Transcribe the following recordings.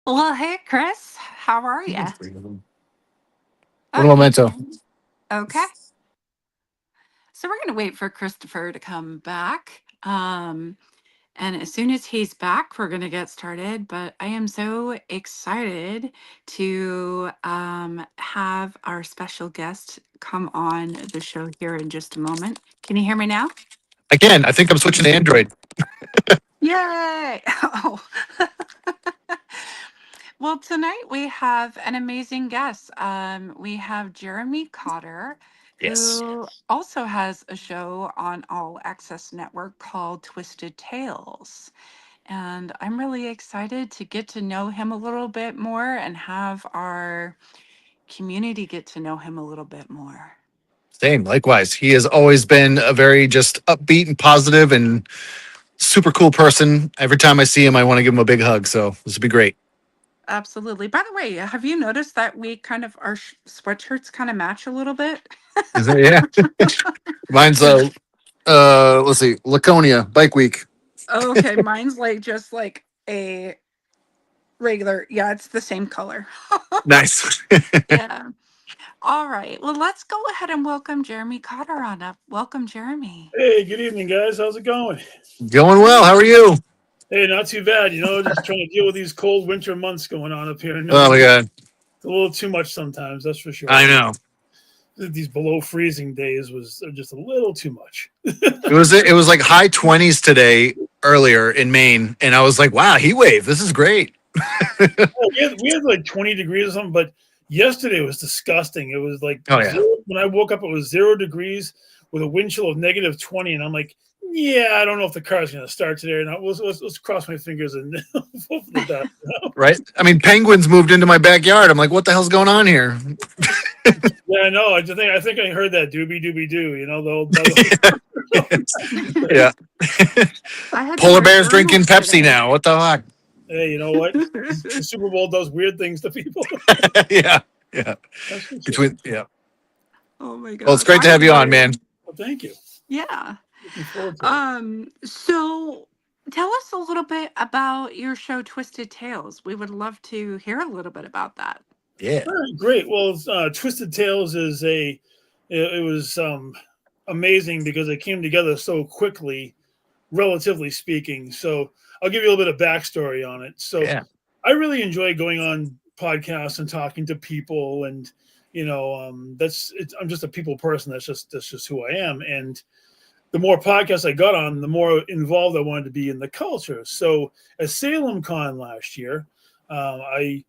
Well, hey, Chris, how are you? Un momento. Okay. So we're going to wait for Christopher to come back. And as soon as he's back, we're going to get started. But I am so excited to have our special guest come on the show here in just a moment. Can you hear me now? Again, I think I'm switching to Android. Yay! Oh. Well, tonight we have an amazing guest. We have Jeremy Cotter, Yes. who also has a show on All Access Network called Twisted Tales. And I'm really excited to get to know him a little bit more and have our community get to know him a little bit more. Same, likewise. He has always been a very just upbeat and positive and super cool person. Every time I see him, I want to give him a big hug. So this would be great. Absolutely. By the way, have you noticed that we kind of, our sweatshirts kind of match a little bit? Is it? Yeah. Mine's let's see, Laconia Bike Week. Okay, mine's like just like a regular. Yeah, it's the same color. Nice. Yeah. All right. Well, let's go ahead and welcome Jeremy Cotter on up. Welcome, Jeremy. Hey, good evening, guys. How's it going? Going well. How are you? Hey, not too bad. Just trying to deal with these cold winter months going on up here. Oh my God. It's a little too much sometimes, that's for sure. I know. These below freezing days was just a little too much. It was like high 20s today earlier in Maine, and I was like, wow, heat wave. This is great. We had like 20 degrees or something, but yesterday was disgusting. It was like when I woke up, it was 0 degrees with a wind chill of negative 20, and I'm like, yeah, I don't know if the car's going to start today or not. Let's cross my fingers and hope for the best. Right? I mean, penguins moved into my backyard. I'm like, what the hell's going on here? Yeah, I know. I think I heard that doobie doobie doo. Yeah. Polar bears drinking Pepsi now. What the heck? Hey, you know what? The Super Bowl does weird things to people. Yeah. Oh my God. Well, it's great to have you on, man. Well, thank you. Yeah. So tell us a little bit about your show, Twisted Tales. We would love to hear a little bit about that. Yeah. All right, great. Well, Twisted Tales is it was amazing because it came together so quickly, relatively speaking. So I'll give you a little bit of backstory on it. So I really enjoy going on podcasts and talking to people, and I'm just a people person. That's just who I am. And the more podcasts I got on, the more involved I wanted to be in the culture. So at Salem Con last year, I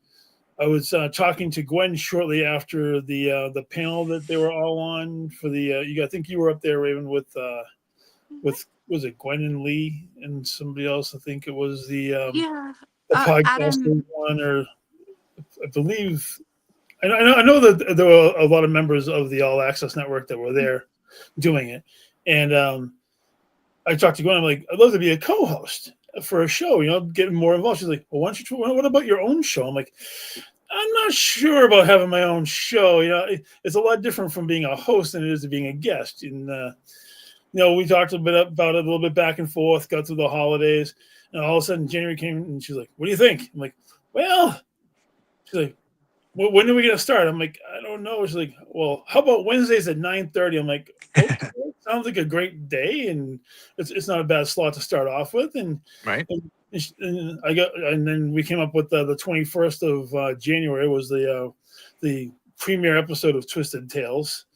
was talking to Gwen shortly after the panel that they were all on for I think you were up there, Raven, with was it Gwen and Lee and somebody else? I think it was the podcast one, or I believe. I know that there were a lot of members of the All Access Network that were there doing it, and I talked to Gwen. I'm like, I'd love to be a co-host for a show, getting more involved. She's like, well, why don't you, what about your own show? I'm like, I'm not sure about having my own show. It's a lot different from being a host than it is to being a guest. And, we talked a bit about it, a little bit back and forth, got through the holidays, and all of a sudden January came and she's like, what do you think? I'm like, well, she's like, when are we going to start? I'm like, I don't know. She's like, well, how about Wednesdays at 9:30? I'm like, okay, sounds like a great day, and it's not a bad slot to start off with. And right. And then we came up with the 21st of January was the premiere episode of Twisted Tales.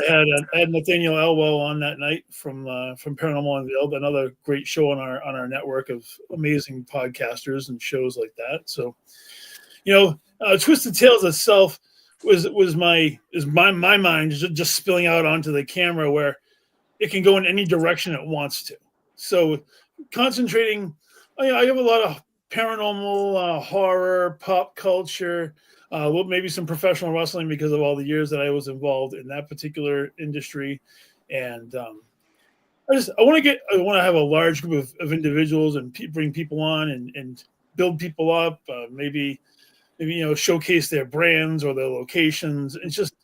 I had Nathaniel Elwell on that night from Paranormal Unveiled, another great show on our network of amazing podcasters and shows like that. So, Twisted Tales itself was my mind just spilling out onto the camera where it can go in any direction it wants to. So concentrating, I have a lot of paranormal, horror, pop culture, maybe some professional wrestling because of all the years that I was involved in that particular industry. And I want to have a large group of individuals and bring people on and build people up, maybe showcase their brands or their locations. It's just,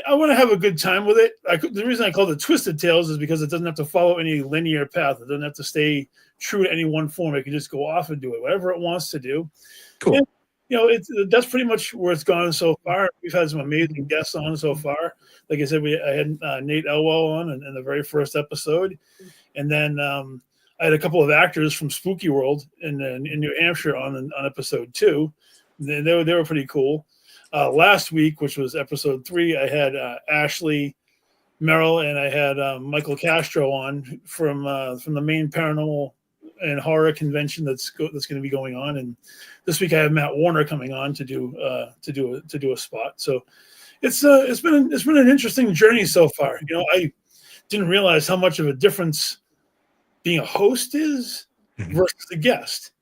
I want to have a good time with it. The reason I call it Twisted Tales is because it doesn't have to follow any linear path. It doesn't have to stay true to any one form. It can just go off and do it, whatever it wants to do. Cool. And, that's pretty much where it's gone so far. We've had some amazing guests on so far. Like I said, I had Nate Elwell on in the very first episode. And then I had a couple of actors from Spooky World in New Hampshire on episode 2. They were pretty cool. Last week, which was episode 3, I had Ashley Merrill and I had Michael Castro on from the main paranormal and horror convention that's going to be going on. And this week I have Matt Warner coming on to do a spot. So it's been an interesting journey so far. I didn't realize how much of a difference being a host is versus a guest.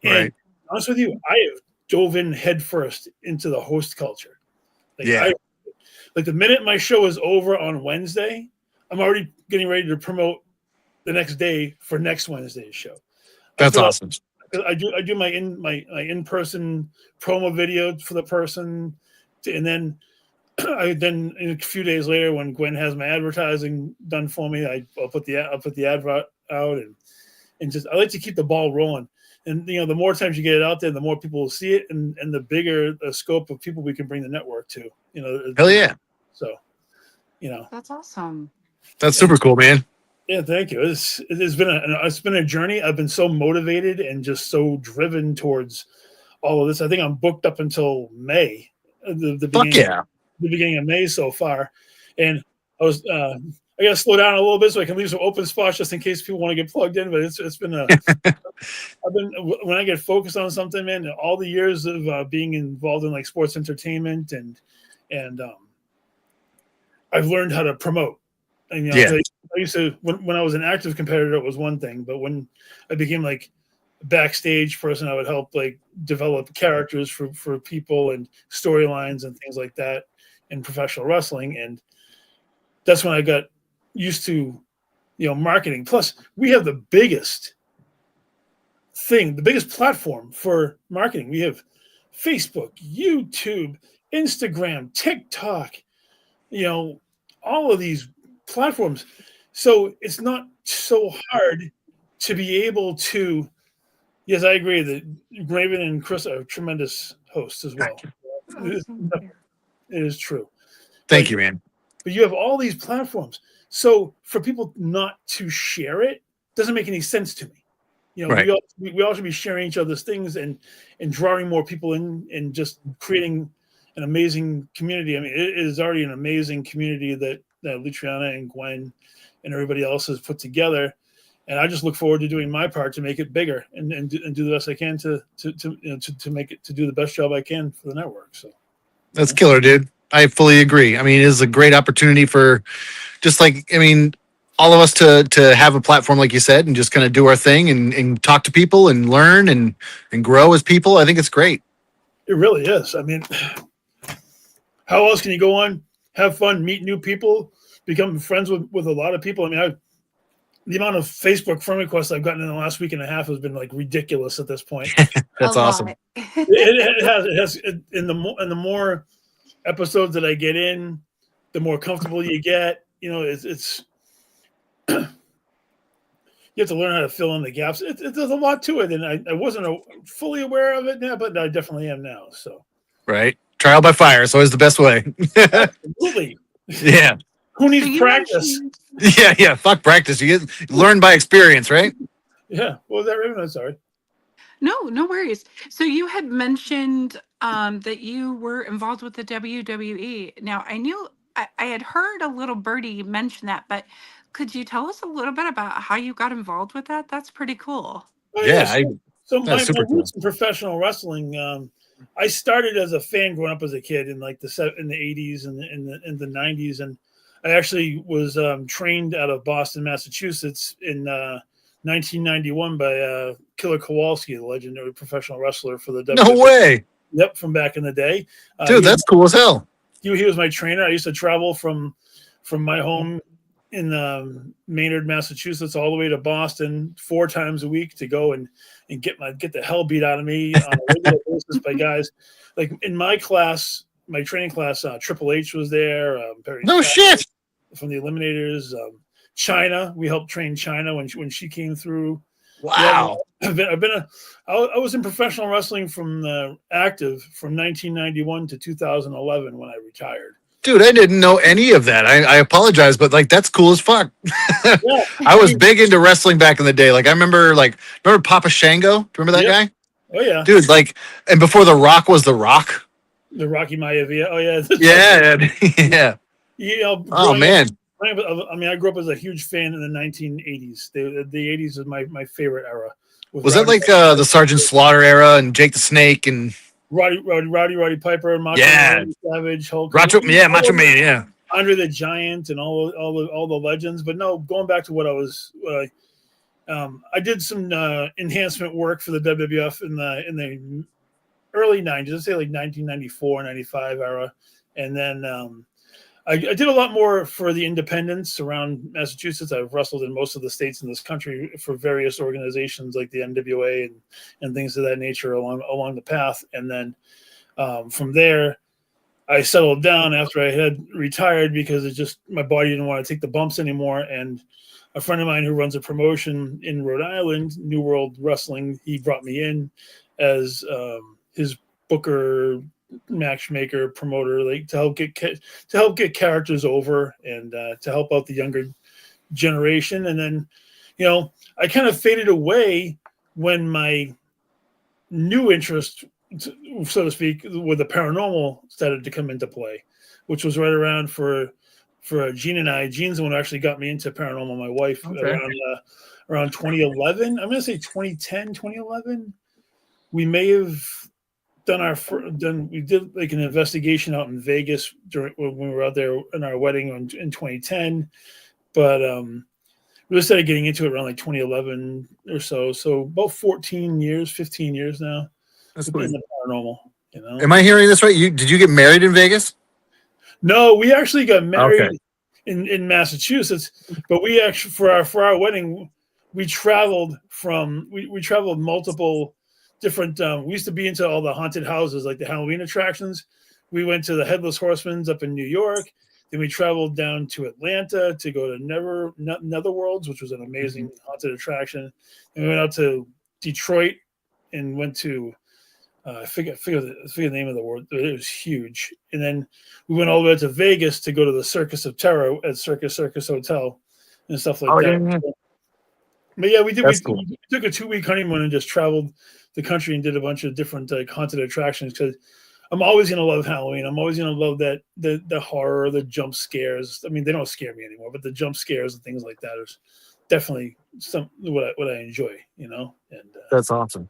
And Right. to be honest with you, I have dove in headfirst into the host culture. Like the minute my show is over on Wednesday, I'm already getting ready to promote the next day for next Wednesday's show. That's awesome. I do my in-person promo video for the person, and then a few days later when Gwen has my advertising done for me, I'll put the advert out and just I like to keep the ball rolling. And the more times you get it out there, the more people will see it, and the bigger the scope of people we can bring the network to. Hell yeah! So, That's awesome. That's super cool, man. Yeah, thank you. It's been a journey. I've been so motivated and just so driven towards all of this. I think I'm booked up until May, the beginning of May so far, and I got to slow down a little bit so I can leave some open spots just in case people want to get plugged in. But it's been when I get focused on something, man, all the years of being involved in like sports entertainment and I've learned how to promote. And I used to when I was an active competitor, it was one thing, but when I became like a backstage person, I would help like develop characters for people and storylines and things like that in professional wrestling, and that's when I got used to marketing. Plus, we have the biggest platform for marketing. We have Facebook, YouTube, Instagram, TikTok, all of these platforms. So it's not so hard to be able to. Yes, I agree that Raven and Chris are tremendous hosts as well. It is true. Thank you, man. But you have all these platforms. So for people not to share it doesn't make any sense to me. Right. We all should be sharing each other's things and drawing more people in and just creating an amazing community. I mean, it is already an amazing community that Luciana and Gwen and everybody else has put together. And I just look forward to doing my part to make it bigger and do the best I can to make it, to do the best job I can for the network. So that's killer, dude. I fully agree. I mean, it is a great opportunity for all of us to have a platform, like you said, and just kind of do our thing and talk to people and learn and grow as people. I think it's great. It really is. I mean, how else can you go on, have fun, meet new people, become friends with a lot of people? I mean, the amount of Facebook friend requests I've gotten in the last week and a half has been like ridiculous at this point. That's awesome. It has, and the more episodes that I get in, the more comfortable you get. It's you have to learn how to fill in the gaps. There's a lot to it, and I wasn't fully aware of it now, but I definitely am now. So right, trial by fire is always the best way. Absolutely. Yeah. Who needs practice? Yeah. Fuck practice. You learn by experience, right? Yeah. What was that, Raven? I'm sorry. No worries. So you had mentioned that you were involved with the WWE. Now, I had heard a little birdie mention that, but could you tell us a little bit about how you got involved with that? That's pretty cool. Oh yeah. Yeah, So that's my super cool. roots in professional wrestling. I started as a fan growing up as a kid in like in the 80s and in the 90s, and I actually was trained out of Boston, Massachusetts in 1991 by Killer Kowalski, the legendary professional wrestler for the No WWE. way, Yep, from back in the day. dude. That's cool as hell. He was my trainer. I used to travel from my home in Maynard, Massachusetts, all the way to Boston 4 times a week to go and get the hell beat out of me on a regular basis by guys like in my class, my training class. Triple H was there. No shit. From the Eliminators. China, we helped train China when she came through. Wow. Yeah, I was in professional wrestling from active from 1991 to 2011 when I retired. Dude, I didn't know any of that. I apologize, but like that's cool as fuck. Yeah. I was big into wrestling back in the day. Like I remember Papa Shango? Do you remember that guy? Oh yeah. Dude, like, and before The Rock was The Rock. The Rocky Maivia. Oh yeah. Yeah. Yeah. Oh man. I mean, I grew up as a huge fan in the 1980s. The 80s is my favorite era. Was that like the Sergeant Slaughter era and Jake the Snake and Roddy Piper and Macho Man, Savage, Hulk, Macho Man, yeah, Andre the Giant, and all the legends. But no, going back to what I was, I did some enhancement work for the WWF in the early 90s. Let's say like 1994, 95 era, and then I did a lot more for the independents around Massachusetts. I've wrestled in most of the states in this country for various organizations like the NWA and things of that nature along the path. And then from there, I settled down after I had retired because my body didn't want to take the bumps anymore. And a friend of mine who runs a promotion in Rhode Island, New World Wrestling, he brought me in as his booker, matchmaker, promoter, like to help get characters over and to help out the younger generation. And then I kind of faded away when my new interest, so to speak, with the paranormal started to come into play, which was right around for Gene and I. Gene's the one who actually got me into paranormal. My wife, around 2011. I'm gonna say 2010, 2011. We may have we did like an investigation out in Vegas when we were out there in our wedding in 2010, but we started getting into it around like 2011 or so. So about 15 years now. That's in the paranormal. Am I hearing this right? Did you get married in Vegas? No, we actually got married in Massachusetts, but we actually for our wedding we traveled we traveled multiple different. We used to be into all the haunted houses, like the Halloween attractions. We went to the Headless Horseman's up in New York. Then we traveled down to Atlanta to go to Netherworlds, which was an amazing haunted attraction. And we went out to Detroit and went to I forget the name of the word. It was huge. And then we went all the way to Vegas to go to the Circus of Terror at Circus Hotel and stuff like that. Yeah. But yeah, we did. We took a 2-week honeymoon and just traveled the country and did a bunch of different haunted attractions because I'm always gonna love Halloween. I'm always gonna love that the horror, the jump scares. I mean, they don't scare me anymore, but the jump scares and things like that is definitely what I enjoy. And that's awesome.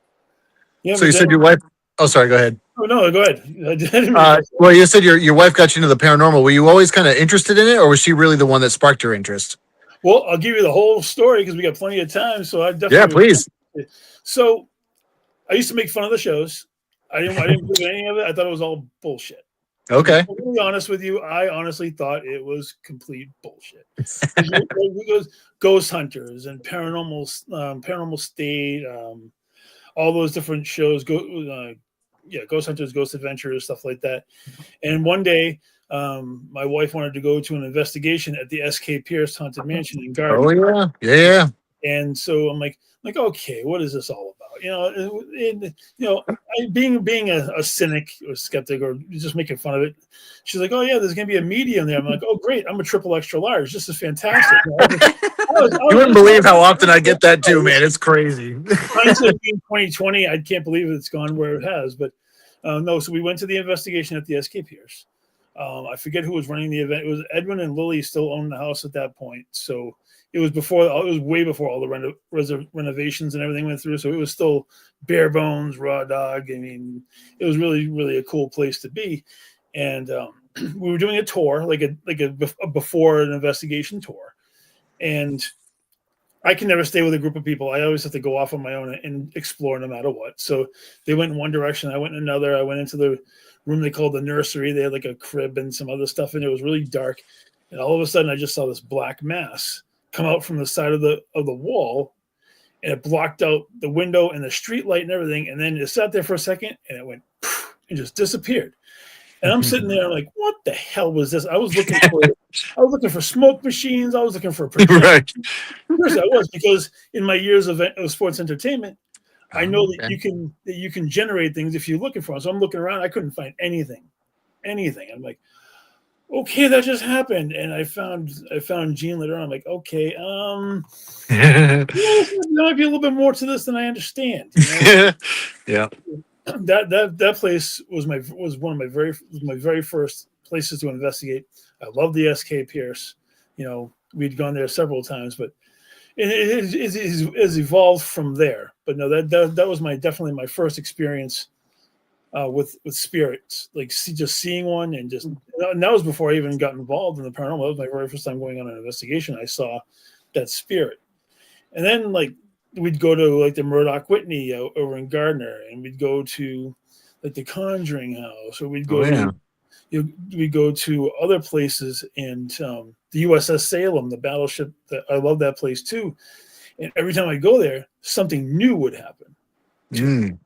Yeah. So you said your wife. Oh, sorry. Go ahead. Oh no, go ahead. Well, you said your wife got you into the paranormal. Were you always kind of interested in it, or was she really the one that sparked your interest? Well, I'll give you the whole story because we got plenty of time. So I definitely please. So I used to make fun of the shows. I didn't believe any of it. I thought it was all bullshit. Okay. To be honest with you, I honestly thought it was complete bullshit. Ghost Hunters and Paranormal State, all those different shows. Ghost Hunters, Ghost Adventures, stuff like that. And one day, my wife wanted to go to an investigation at the S.K. Pierce Haunted Mansion in Garden. Oh yeah. And so I'm like, okay, what is this all about? Being a cynic or skeptic or just making fun of it. She's like, oh yeah, there's gonna be a medium there. I'm like, oh great, I'm a triple extra large. This is fantastic. You wouldn't believe how often I get that too, man. It's crazy. Hindsight being 2020, I can't believe it's gone where it has. But No, so we went to the investigation at the SK Pierce. I forget who was running the event. It was Edwin and Lily still owned the house at that point. So it was before. It was way before all the renovations and everything went through. So it was still bare bones, raw dog. I mean, it was really, really a cool place to be. And we were doing a tour, like a before an investigation tour. And I can never stay with a group of people. I always have to go off on my own and explore no matter what. So they went in one direction. I went in another. I went into the room they called the nursery. They had like a crib and some other stuff, and it was really dark. And all of a sudden, I just saw this black mass come out from the side of the wall, and it blocked out the window and the street light and everything. And then it sat there for a second, and it went poof, and just disappeared. And I'm sitting there, I'm like, what the hell was this? I was looking for smoke machines. I was looking for Right. Of course I was, because in my years of sports entertainment, I know that you can generate things if you're looking for them. So I'm looking around, I couldn't find anything. I'm like, okay, that just happened. And I found Gene later on. I'm like, okay, there might be a little bit more to this than I understand. You know? Yeah. That place was one of my very first places to investigate. I love the SK Pierce. You know, we'd gone there several times, but it has evolved from there. But no, that was definitely my first experience with spirits, like just seeing one, and that was before I even got involved in the paranormal. That was my very first time going on an investigation. I saw that spirit, and then like we'd go to like the Murdoch Whitney over in Gardner, and we'd go to like the Conjuring House, or we'd go to other places, and the USS Salem, the battleship. I love that place too. And every time I go there, something new would happen. You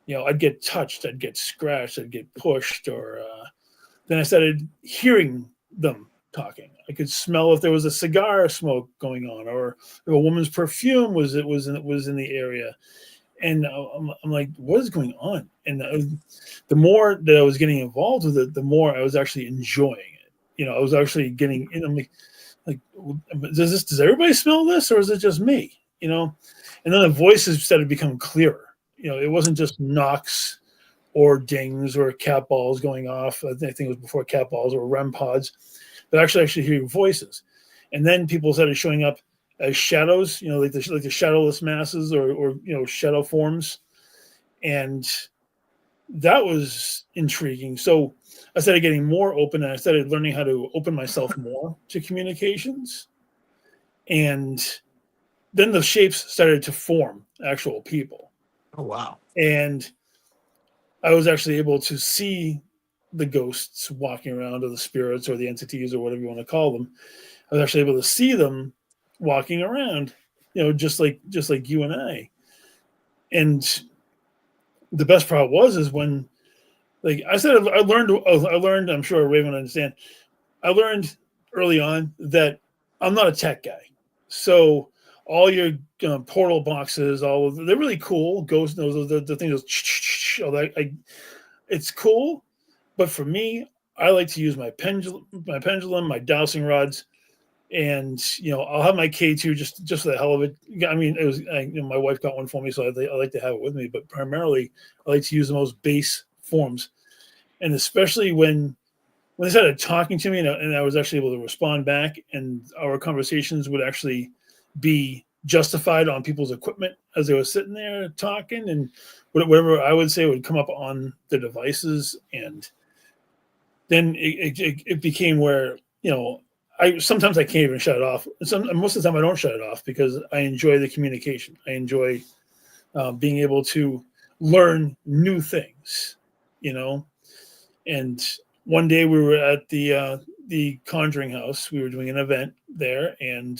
know, I'd get touched, I'd get scratched, I'd get pushed, or then I started hearing them talking. I could smell if there was a cigar smoke going on, or if a woman's perfume was in the area. And I'm like, what is going on? And the more that I was getting involved with it, the more I was actually enjoying it. You know, I was actually getting in. I'm like, does everybody smell this, or is it just me? You know, and then the voices started to become clearer. You know, it wasn't just knocks or dings or cat balls going off. I think it was before cat balls or REM pods, but actually hearing voices. And then people started showing up as shadows, you know, like the shadowless masses or you know, shadow forms. And that was intriguing. So I started getting more open, and I started learning how to open myself more to communications. And then the shapes started to form actual people. Oh, wow. And I was actually able to see the ghosts walking around, or the spirits, or the entities, or whatever you want to call them. I was actually able to see them walking around, you know, just like you and I. And the best part is when, like I said, I learned, I'm sure Raven will understand. I learned early on that I'm not a tech guy. So all your portal boxes, they're really cool. Ghost knows the things. It's cool, but for me, I like to use my pendulum, my dowsing rods, and you know, I'll have my K2 just for the hell of it. I mean, my wife got one for me, so I like to have it with me. But primarily, I like to use the most base forms, and especially when they started talking to me, and I was actually able to respond back, and our conversations would actually be justified on people's equipment as they were sitting there talking, and whatever I would say would come up on the devices. And then it became where, you know, sometimes I can't even shut it off. Most of the time I don't shut it off, because I enjoy the communication. I enjoy being able to learn new things, you know. And one day we were at the Conjuring House. We were doing an event there, and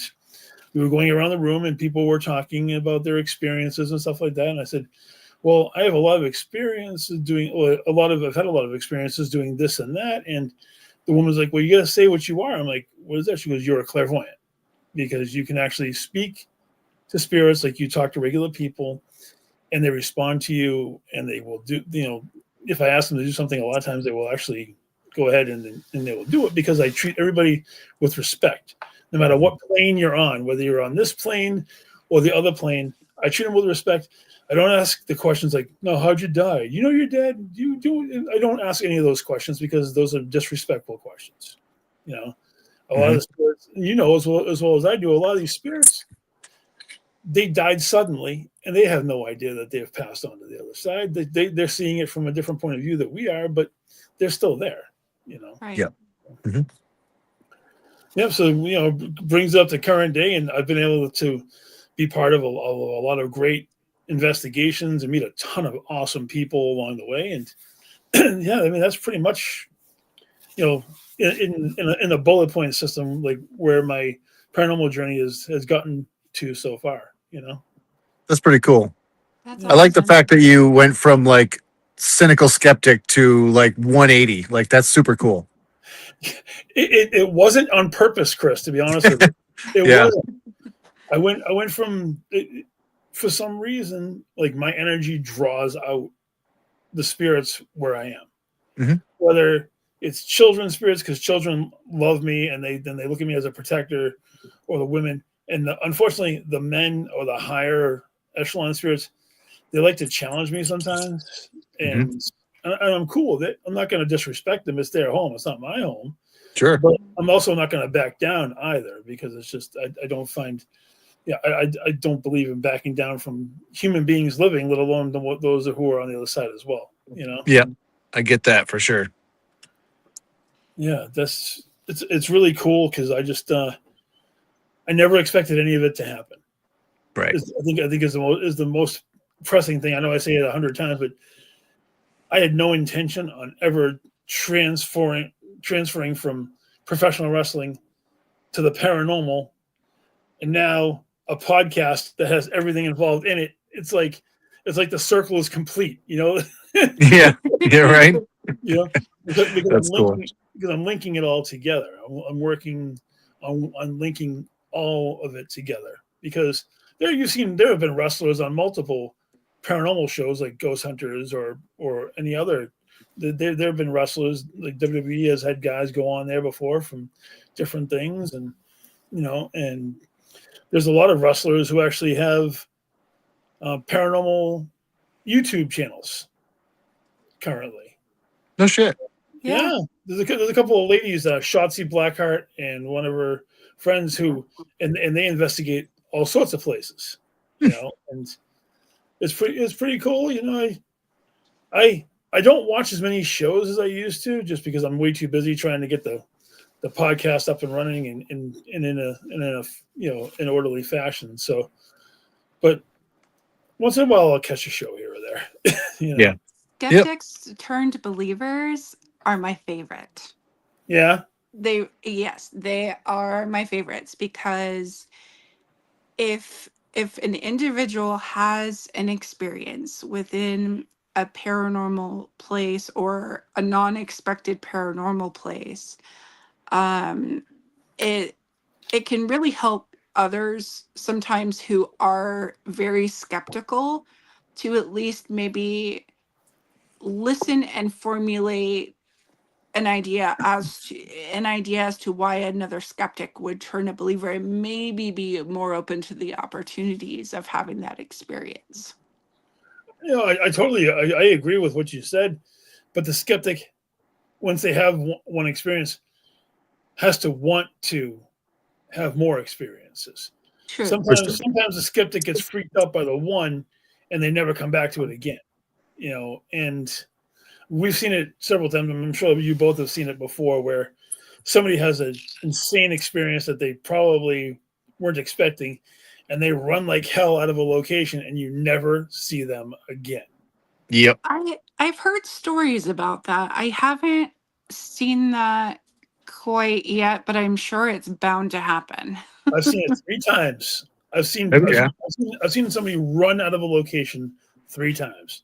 we were going around the room, and people were talking about their experiences and stuff like that. And I said, well, I have a lot of experience doing I've had a lot of experiences doing this and that. And the woman's like, well, you got to say what you are. I'm like, what is that? She goes, you're a clairvoyant, because you can actually speak to spirits like you talk to regular people, and they respond to you, and they will do, you know, if I ask them to do something, a lot of times they will actually go ahead and they will do it, because I treat everybody with respect. No matter what plane you're on, whether you're on this plane or the other plane, I treat them with respect. I don't ask the questions like, no, how'd you die? You know you're dead. You do. I don't ask any of those questions because those are disrespectful questions. You know, a lot of the spirits, you know, as well as I do, a lot of these spirits, they died suddenly and they have no idea that they've passed on to the other side. They're seeing it from a different point of view that we are, but they're still there, you know? Right. Yeah. Mm-hmm. Yeah. So, you know, brings up the current day, and I've been able to be part of a lot of great investigations and meet a ton of awesome people along the way. And yeah, I mean, that's pretty much, you know, in a bullet point system, like where my paranormal journey has gotten to so far, you know. That's pretty cool. That's I like the awesome. fact that you went from like cynical skeptic to like 180. Like that's super cool. It wasn't on purpose, Chris, to be honest with you. It Yeah. wasn't. I went from for some reason, like my energy draws out the spirits where I am. Mhm. Whether it's children spirits because children love me and they look at me as a protector, or the women, and unfortunately the men or the higher echelon spirits, they like to challenge me sometimes, and I'm cool with it. I'm not going to disrespect them. It's their home. It's not my home. Sure. But I'm also not going to back down either, because it's just I don't find, yeah, I don't believe in backing down from human beings living, let alone those who are on the other side as well. You know. Yeah, I get that for sure. Yeah, it's really cool because I just I never expected any of it to happen. Right. I think is the most pressing thing. I know I say it 100 times, but I had no intention on ever transferring from professional wrestling to the paranormal, and now a podcast that has everything involved in it. It's like the circle is complete, you know. Yeah. Yeah. Right. You know, because That's cool. I'm linking it all together. I'm working on linking all of it together, because there have been wrestlers on multiple paranormal shows like Ghost Hunters or any other. There have been wrestlers, like WWE has had guys go on there before from different things, and you know, and there's a lot of wrestlers who actually have paranormal YouTube channels currently. No shit. Yeah, there's a couple of ladies, Shotzi Blackheart and one of her friends, who and they investigate all sorts of places, you know, and it's pretty cool. You know, I don't watch as many shows as I used to, just because I'm way too busy trying to get the podcast up and running and in a you know, in orderly fashion. So, but once in a while I'll catch a show here or there. You know? Yeah. Skeptics turned believers are my favorite. Yeah. They are my favorites, because if an individual has an experience within a paranormal place or a non-expected paranormal place, um it can really help others sometimes who are very skeptical to at least maybe listen and formulate an idea as to why another skeptic would turn a believer and maybe be more open to the opportunities of having that experience. You know, I totally I agree with what you said, but the skeptic, once they have one experience, has to want to have more experiences. True. Sometimes the skeptic gets freaked out by the one, and they never come back to it again. You know, and we've seen it several times. I'm sure you both have seen it before, where somebody has an insane experience that they probably weren't expecting, and they run like hell out of a location, and you never see them again. Yep. I've heard stories about that. I haven't seen that quite yet, but I'm sure it's bound to happen. I've seen it 3 times. Yeah. I've seen somebody run out of a location 3 times.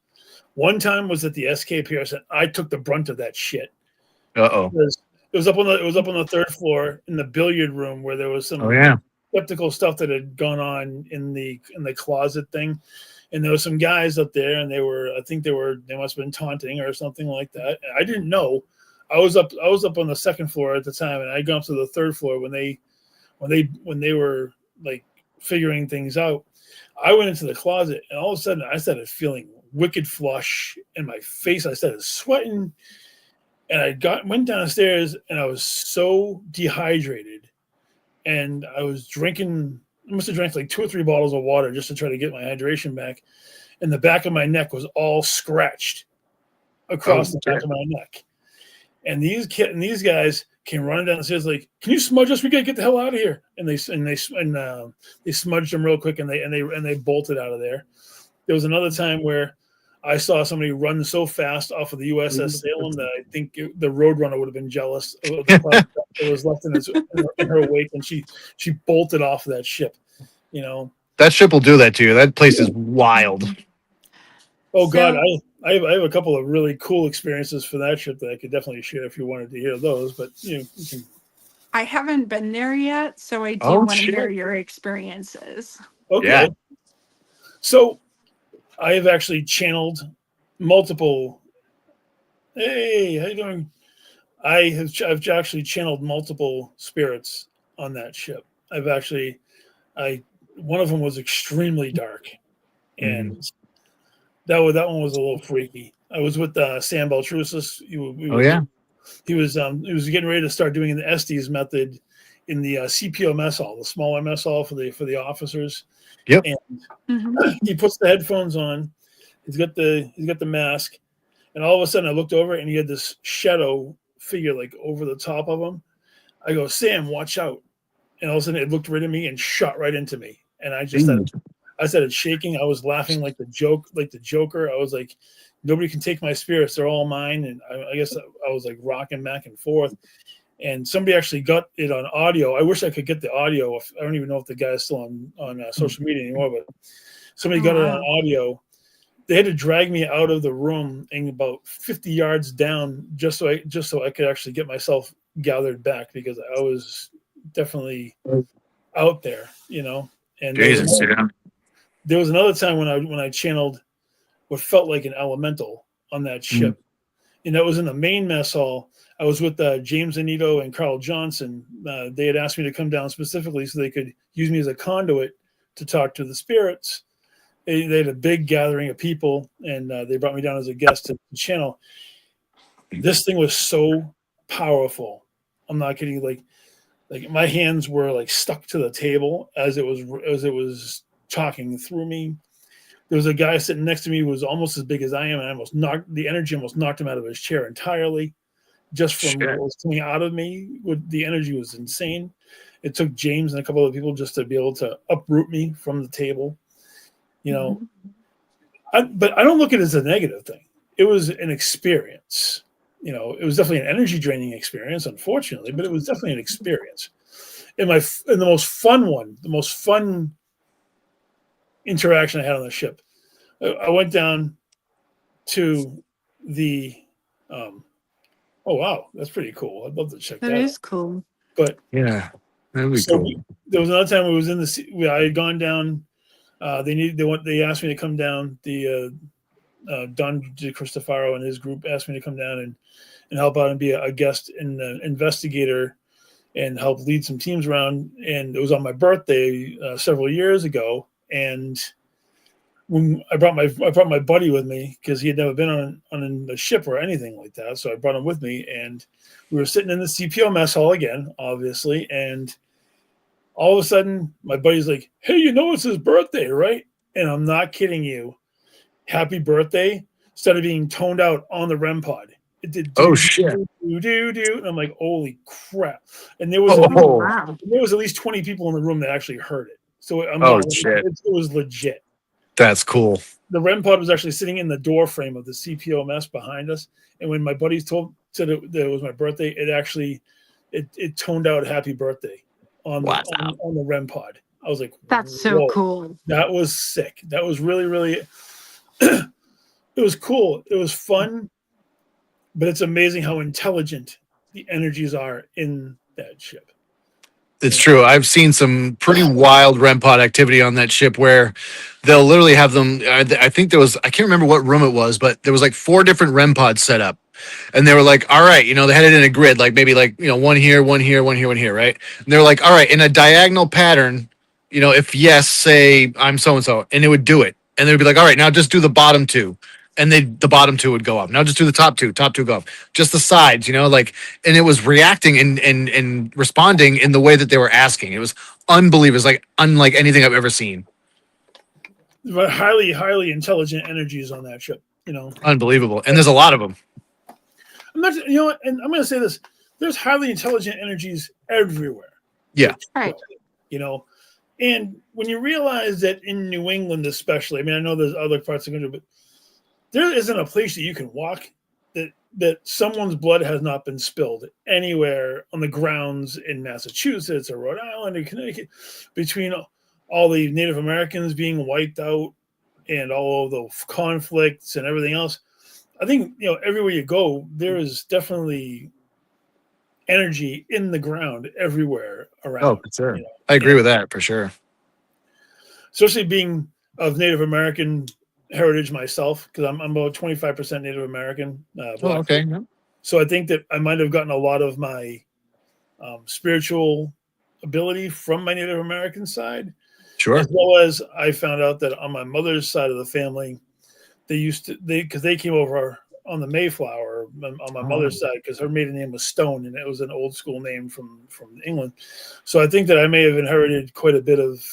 One time was at the SKPR. I took the brunt of that shit. Uh-oh. It was up on the 3rd floor in the billiard room, where there was some Oh yeah. skeptical stuff that had gone on in the closet thing, and there were some guys up there, and they must have been taunting or something like that. And I didn't know. I was up on the 2nd floor at the time, and I got up to the 3rd floor when they were like figuring things out. I went into the closet, and all of a sudden I started feeling wicked flush in my face. I started sweating, and went downstairs, and I was so dehydrated, and I was drinking. I must have drank like 2 or 3 bottles of water just to try to get my hydration back. And the back of my neck was all scratched across the back of my neck. And these guys came running down the stairs like, "Can you smudge us? We gotta get the hell out of here!" And they smudged them real quick, and they bolted out of there. There was another time where I saw somebody run so fast off of the USS Salem that I think the Roadrunner would have been jealous of the part that was left in her wake, and she bolted off of that ship. You know, That ship will do that to you. That place is wild. Oh God, I have a couple of really cool experiences for that ship that I could definitely share if you wanted to hear those. But you can. I haven't been there yet, so I do Oh, want to shit. hear your experiences. Okay. Yeah. So I have actually channeled multiple. Hey, how you doing? I've actually channeled multiple spirits on that ship. One of them was extremely dark, and that one was a little freaky. I was with Sam Baltrusis. He was getting ready to start doing the Estes method in the CPO mess hall, the smaller mess hall for the officers. Yep. And he puts the headphones on. He's got the mask, and all of a sudden I looked over and he had this shadow figure like over the top of him. I go, "Sam, watch out!" And all of a sudden it looked right at me and shot right into me, and I started shaking. I was laughing like the Joker. I was like, "Nobody can take my spirits; they're all mine." And I guess I was like rocking back and forth. And somebody actually got it on audio. I wish I could get the audio. I don't even know if the guy's still on social media anymore, but somebody got it on audio. They had to drag me out of the room and about 50 yards down just so I could actually get myself gathered back, because I was definitely out there, you know. And Jesus, there was another time when I channeled what felt like an elemental on that ship, and that was in the main mess hall. I was with James Anito and Carl Johnson. They had asked me to come down specifically so they could use me as a conduit to talk to the spirits. They had a big gathering of people, and they brought me down as a guest to the channel. This thing was so powerful. I'm not kidding. Like my hands were like stuck to the table as it was talking through me. There was a guy sitting next to me who was almost as big as I am, and the energy almost knocked him out of his chair entirely, just from what was coming out of me. The energy was insane. It took James and a couple of people just to be able to uproot me from the table. You know, but I don't look at it as a negative thing. It was an experience. You know, it was definitely an energy draining experience, unfortunately, but it was definitely an experience. And the most fun interaction I had on the ship, I went down to the oh wow, that's pretty cool. I'd love to check that out. That is cool. But yeah, that'd be cool. There was another time I had gone down. They asked me to come down. Don DeCristofaro and his group asked me to come down and help out and be a guest and investigator and help lead some teams around. And it was on my birthday several years ago. And when I brought my buddy with me, because he had never been on a ship or anything like that. So I brought him with me, and we were sitting in the CPO mess hall again, obviously. And all of a sudden, my buddy's like, "Hey, you know it's his birthday, right?" And I'm not kidding you. "Happy birthday" started being toned out on the REM pod. It did. Shit. And I'm like, holy crap. And there was at least 20 people in the room that actually heard it. So shit. It was legit. That's cool. The REM pod was actually sitting in the door frame of the CPO mess behind us. And when my buddies said that it was my birthday, it actually it toned out "happy birthday" on the REM pod. I was like, that's so cool. That was sick. That was really, really it was cool. It was fun, but it's amazing how intelligent the energies are in that ship. It's true. I've seen some pretty wild REM pod activity on that ship where they'll literally have them. I think I can't remember what room it was, but there was like 4 different REM pods set up. And they were like, all right, they had it in a grid, like maybe like, one here, one here, one here, one here, right? And they were like, all right, in a diagonal pattern, you know, if yes, say I'm so and so, and it would do it, and they'd be like, all right, now just do the bottom two, and the bottom two would go up. Now just do the top two go up, just the sides, you know, like, and it was reacting and responding in the way that they were asking. It was unbelievable. It's like unlike anything I've ever seen. But highly intelligent energies on that ship. You know, Unbelievable, and there's a lot of them. I'm not. You know, and I'm going to say this: there's highly intelligent energies everywhere. Yeah, Right. You know, and when you realize that in New England, especially, I mean, I know there's other parts of the country, but there isn't a place that you can walk that someone's blood has not been spilled anywhere on the grounds in Massachusetts or Rhode Island or Connecticut, between all the Native Americans being wiped out and all of the conflicts and everything else. I think, you know, everywhere you go, there is definitely energy in the ground everywhere around. oh, for sure. You know? I agree with that for sure. Especially being of Native American heritage myself, because I'm about 25% Native American. Oh, okay. So I think that I might have gotten a lot of my spiritual ability from my Native American side, Sure. as well as I found out that on my mother's side of the family, because they came over on the Mayflower on my mother's side, because her maiden name was Stone, and it was an old school name from England. So I think that I may have inherited quite a bit of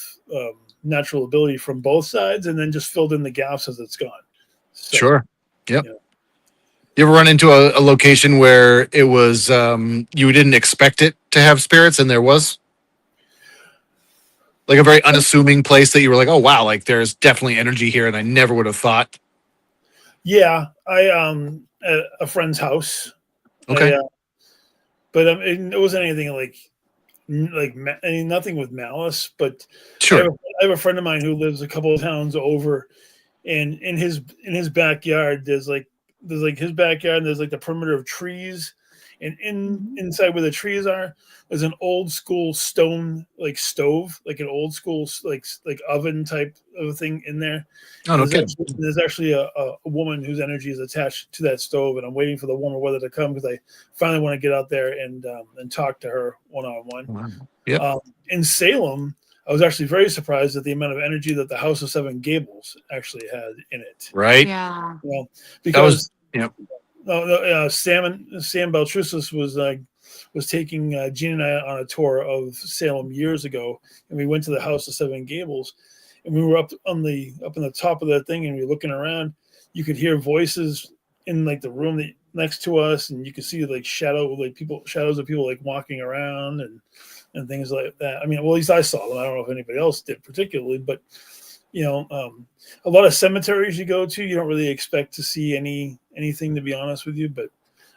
natural ability from both sides, and then just filled in the gaps as it's gone. So, Sure. Yep. you know, You ever run into a location where it was you didn't expect it to have spirits and there was? Like a very unassuming place that you were like, oh wow, like there's definitely energy here and I never would have thought. yeah, I at a friend's house. Okay. But it wasn't anything nothing with malice. But Sure. I have a friend of mine who lives a couple of towns over, and in his backyard there's his backyard, and there's like the perimeter of trees, and inside where the trees are, there's an old school stone like stove, like an old school like oven type of thing in there. Oh, And no kidding. there's actually a woman whose energy is attached to that stove, and I'm waiting for the warmer weather to come because I finally want to get out there and talk to her one on one. Yep. In Salem, I was actually very surprised at the amount of energy that the House of Seven Gables actually had in it. Right. Yeah. Well, That was because Sam Beltrusis was taking Gene and I on a tour of Salem years ago, and we went to the House of Seven Gables, and we were up in the top of that thing, and we were looking around. You could hear voices in like the room next to us, and you could see like shadows of people like walking around and things like that. I mean, well, at least I saw them. I don't know if anybody else did particularly, but you know, a lot of cemeteries you go to, you don't really expect to see anything, to be honest with you. But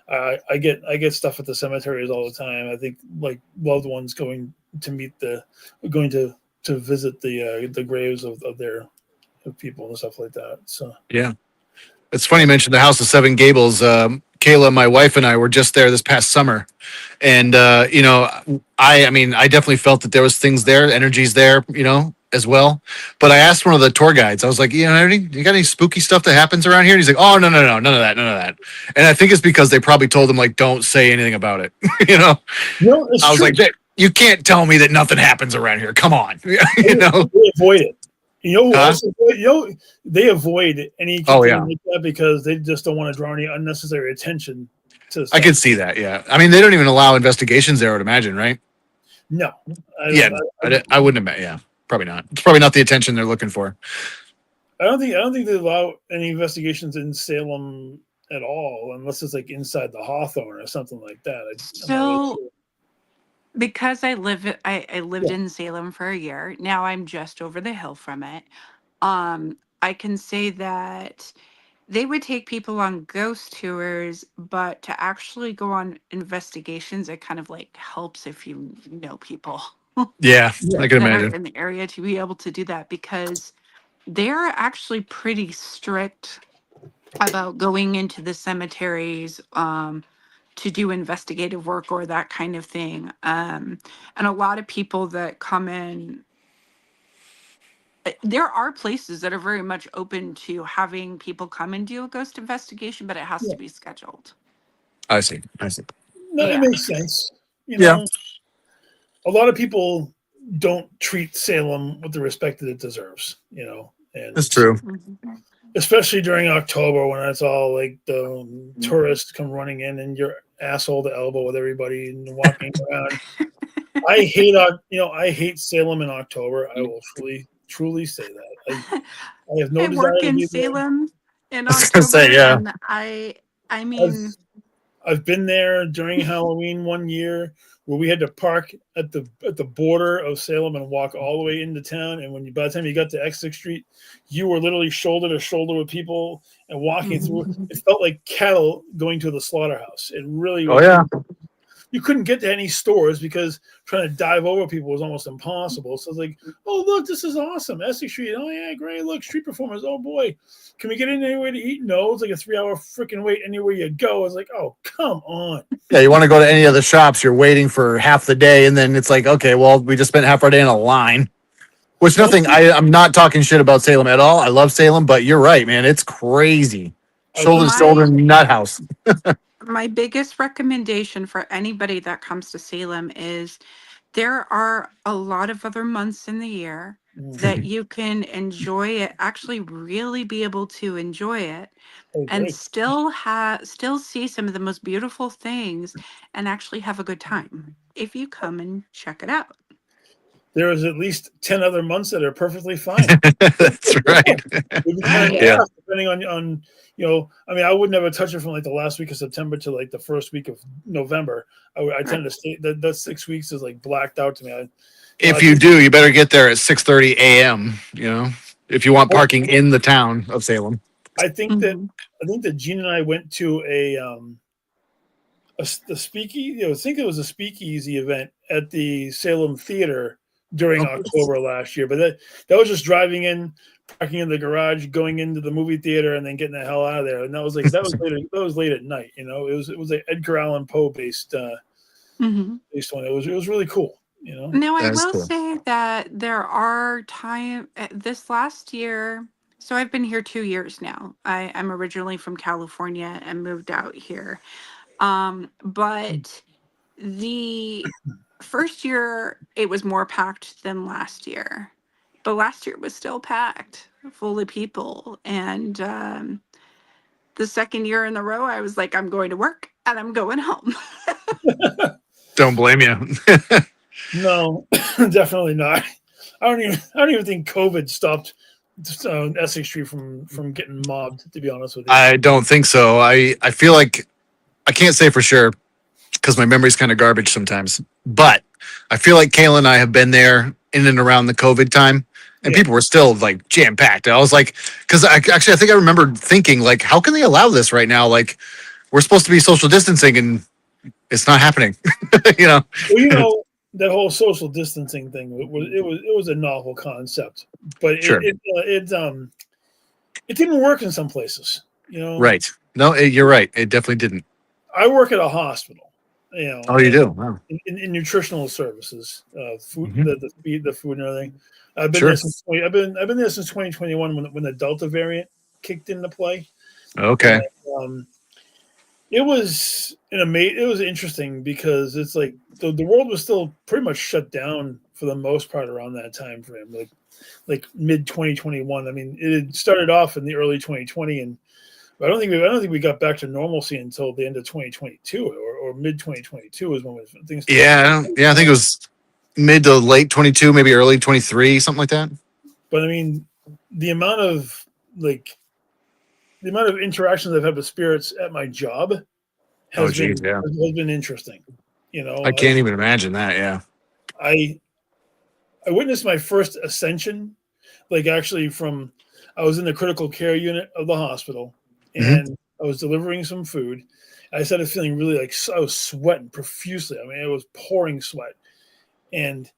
I get stuff at the cemeteries all the time. I think like loved ones going to visit the graves of their people and stuff like that. So yeah. It's funny you mentioned the House of Seven Gables. Kayla, my wife, and I were just there this past summer, and you know, I mean, I definitely felt that there was things there, energies there, you know, as well. But I asked one of the tour guides, I was like, you got any spooky stuff that happens around here? And he's like, oh no, none of that. And I think it's because they probably told him like, don't say anything about it. You know, I was like, you can't tell me that nothing happens around here. Come on, you know, they avoid it. They avoid any like that because they just don't want to draw any unnecessary attention to stuff. I could see that. Yeah. I mean, they don't even allow investigations there, I would imagine, right? No. I wouldn't imagine. Yeah, probably not. It's probably not the attention they're looking for. I don't think they allow any investigations in Salem at all, unless it's like inside the Hawthorne or something like that. So because I lived in Salem for a year. Now I'm just over the hill from it. I can say that they would take people on ghost tours, but to actually go on investigations, it kind of like helps if you know people Yeah, I can that are imagine. in the area to be able to do that, because they're actually pretty strict about going into the cemeteries to do investigative work or that kind of thing. And a lot of people that come in, there are places that are very much open to having people come and do a ghost investigation, but it has to be scheduled. I see. No, Yeah. it makes sense. You Yeah. know, a lot of people don't treat Salem with the respect that it deserves, you know. And That's true. Mhm. especially during October when it's all like the tourists come running in and you're asshole to elbow with everybody and walking around. I hate Salem in October. I will truly say that. I have no I desire work to in be there. Salem in I was gonna say, October, yeah. and I I've mean, I've been there during Halloween one year where we had to park at the border of Salem and walk all the way into town. And when by the time you got to Essex Street, you were literally shoulder to shoulder with people and walking through. mhm. It felt like cattle going to the slaughterhouse. It really Oh was. yeah. You couldn't get to any stores because trying to dive over people was almost impossible. So it's like, oh look, this is awesome. Essex Street. Oh yeah, great. Look, street performers. Oh boy. Can we get in anywhere to eat? No, it's like a 3 hour freaking wait anywhere you go. It's like, oh, come on. Yeah, you want to go to any of the shops, you're waiting for half the day, and then it's like, okay, well, we just spent half our day in a line. Which The nothing, only, I'm not talking shit about Salem at all. I love Salem, but you're right, man. It's crazy. I will Shoulder to say, shoulder my nut house. my biggest recommendation for anybody that comes to Salem is there are a lot of other months in the year mm, that you can enjoy it, actually really be able to enjoy it, I and agree. still see some of the most beautiful things and actually have a good time if you come and check it out. There is at least 10 other months that are perfectly fine. That's right. Maybe 10 and a Right. Yeah. half, depending on I mean, I would never touch it from like the last week of September to like the first week of November. I Right. tend to stay that 6 weeks is like blacked out to me. I If you think do, you better get there at 6:30 a.m., if you want parking in the town of Salem. I think that Mhm. I think that Gene and I went to the speakeasy. I think it was a speakeasy event at the Salem Theater during Oh, October last year. But that was just driving in, parking in the garage, going into the movie theater, and then getting the hell out of there. And that was late at night. It was an Edgar Allan Poe Mhm. based one. It was really cool. Now, I that's will cool. say that there are this last year. So I've been here 2 years now. I'm originally from California and moved out here. But the first year it was more packed than last year, but last year was still packed, full of people. And the second year in a row, I was like, I'm going to work and I'm going home. Don't blame you. No, definitely not. I don't even think COVID stopped Essex Street from getting mobbed. To be honest with you. I don't think so. I feel like I can't say for sure because my memory's kind of garbage sometimes. But I feel like Kayla and I have been there in and around the COVID time, and Yeah. people were still like jam packed. I was like, because I think I remember thinking like, how can they allow this right now? Like, we're supposed to be social distancing, and it's not happening. you know? Well, that whole social distancing thing was a novel concept, but it Sure. it it didn't work in some places. Right. No, you're right. It definitely didn't. I work at a hospital, Oh, you and do? Wow. in nutritional services, food, Mhm. the food and everything. I've been there Sure. since I've been there since 2021 when the Delta variant kicked into play, and Okay. um, it was interesting because it's like the world was still pretty much shut down for the most part around that time frame, like mid 2021. I mean, it had started off in the early 2020, and I don't think we got back to normalcy until the end of 2022 or mid 2022 is when things started. Yeah. Yeah. I think it was mid to late 22, maybe early 23, something like that. But I mean, the amount of like the amount of interactions I've had with spirits at my job Oh, has geez. been Yeah. has been interesting. I can't even imagine that. Yeah. I I witnessed my first ascension, like actually from I was in the critical care unit of the hospital, Hmm. and I was delivering some food. I started feeling really like I was sweating profusely. I mean, it was pouring sweat, and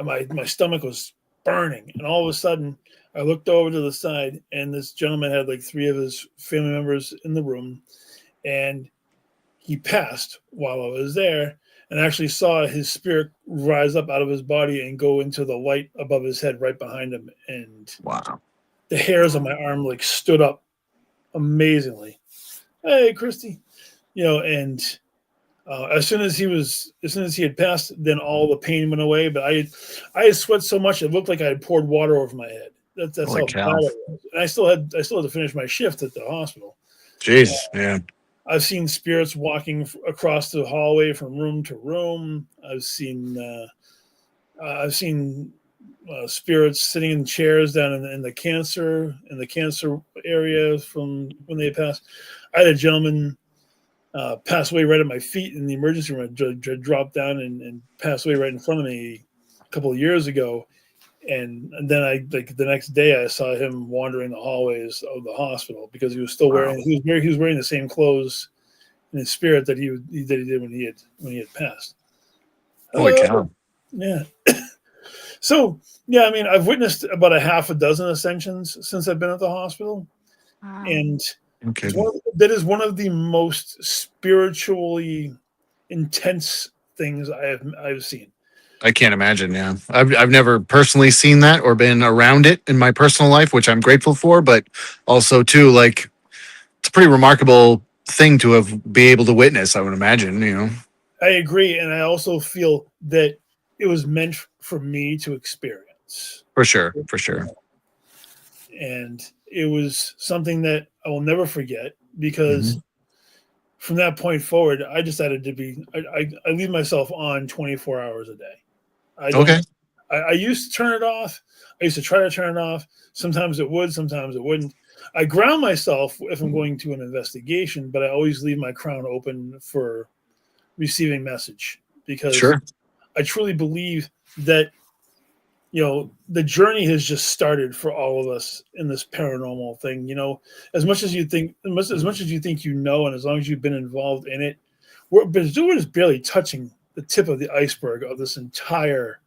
my stomach was burning. And all of a sudden, I looked over to the side, and this gentleman had like three of his family members in the room, and he passed while I was there, and I actually saw his spirit rise up out of his body and go into the light above his head right behind him. And Wow. the hairs on my arm like stood up amazingly. Hey, Christy. And As soon as he had passed, then all the pain went away. But I had sweat so much it looked like I had poured water over my head. That's Holy how bad cow. it was. And I still had to finish my shift at the hospital. Jeez. Yeah. I've seen spirits walking across the hallway from room to room. I've seen spirits sitting in chairs down in the cancer area from when they passed. I had a gentleman passed away right at my feet in the emergency room. Dropped down and passed away right in front of me a couple of years ago. And then the next day I saw him wandering the hallways of the hospital because he was still Wow. wearing the same clothes in his spirit that he did when he had passed. Holy cow. Yeah. So yeah, I mean, I've witnessed about a half a dozen ascensions since I've been at the hospital, Wow. and Okay. that is one of the most spiritually intense things I've seen. I can't imagine. Yeah. I've never personally seen that or been around it in my personal life, which I'm grateful for, but also too, like, it's a pretty remarkable thing to have be able to witness, I would imagine, you know. I agree, and I also feel that it was meant for me to experience, For sure. For sure. and it was something that I will never forget because Mhm. from that point forward, I decided to be. I leave myself on 24 hours a day. I don't. Okay. I used to turn it off. I used to try to turn it off. Sometimes it would, sometimes it wouldn't. I ground myself if I'm going to an investigation, but I always leave my crown open for receiving message because Sure. I truly believe that the journey has just started for all of us in this paranormal thing. As much as you think, as much as you think, and as long as you've been involved in it, we're just barely touching the tip of the iceberg of this entire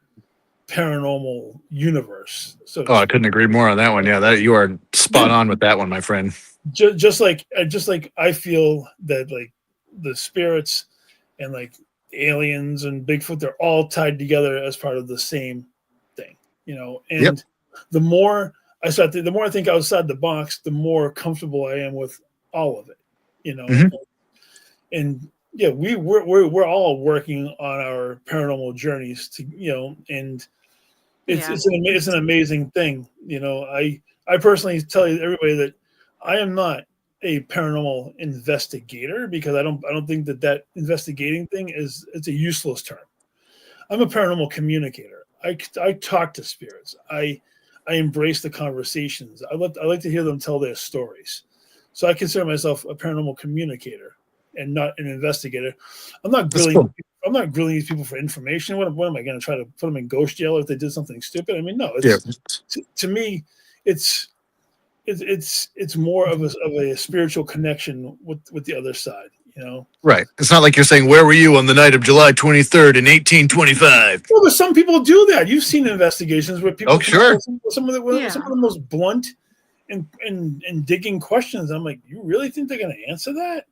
paranormal universe, so to Oh, I speak. couldn't agree more on that one. Yeah, that you are spot on with that one, my friend. Just like I feel that like the spirits and like aliens and Bigfoot, they're all tied together as part of the same thing, Yep. and the more the more I think outside the box, the more comfortable I am with all of it, you know, Hmm. and yeah, we're all working on our paranormal journeys and it's Yeah. it's an amazing thing. I personally tell you everybody that I am not a paranormal investigator because I don't think that investigating thing it's a useless term. I'm a paranormal communicator. I talk to spirits. I embrace the conversations. I like to hear them tell their stories. So I consider myself a paranormal communicator and not an investigator. I'm not That's grilling cool. I'm not grilling these people for information. What am I going to try to put them in ghost jail if they did something stupid? I mean, no. Yeah. To me, it's it's more of a spiritual connection with the other side. Right. It's not like you're saying, where were you on the night of July 23rd in 1825? Well, but some people do that. You've seen investigations where Oh, people come up sure. with some of the Yeah. most blunt and digging questions. I'm like, you really think they're going to answer that?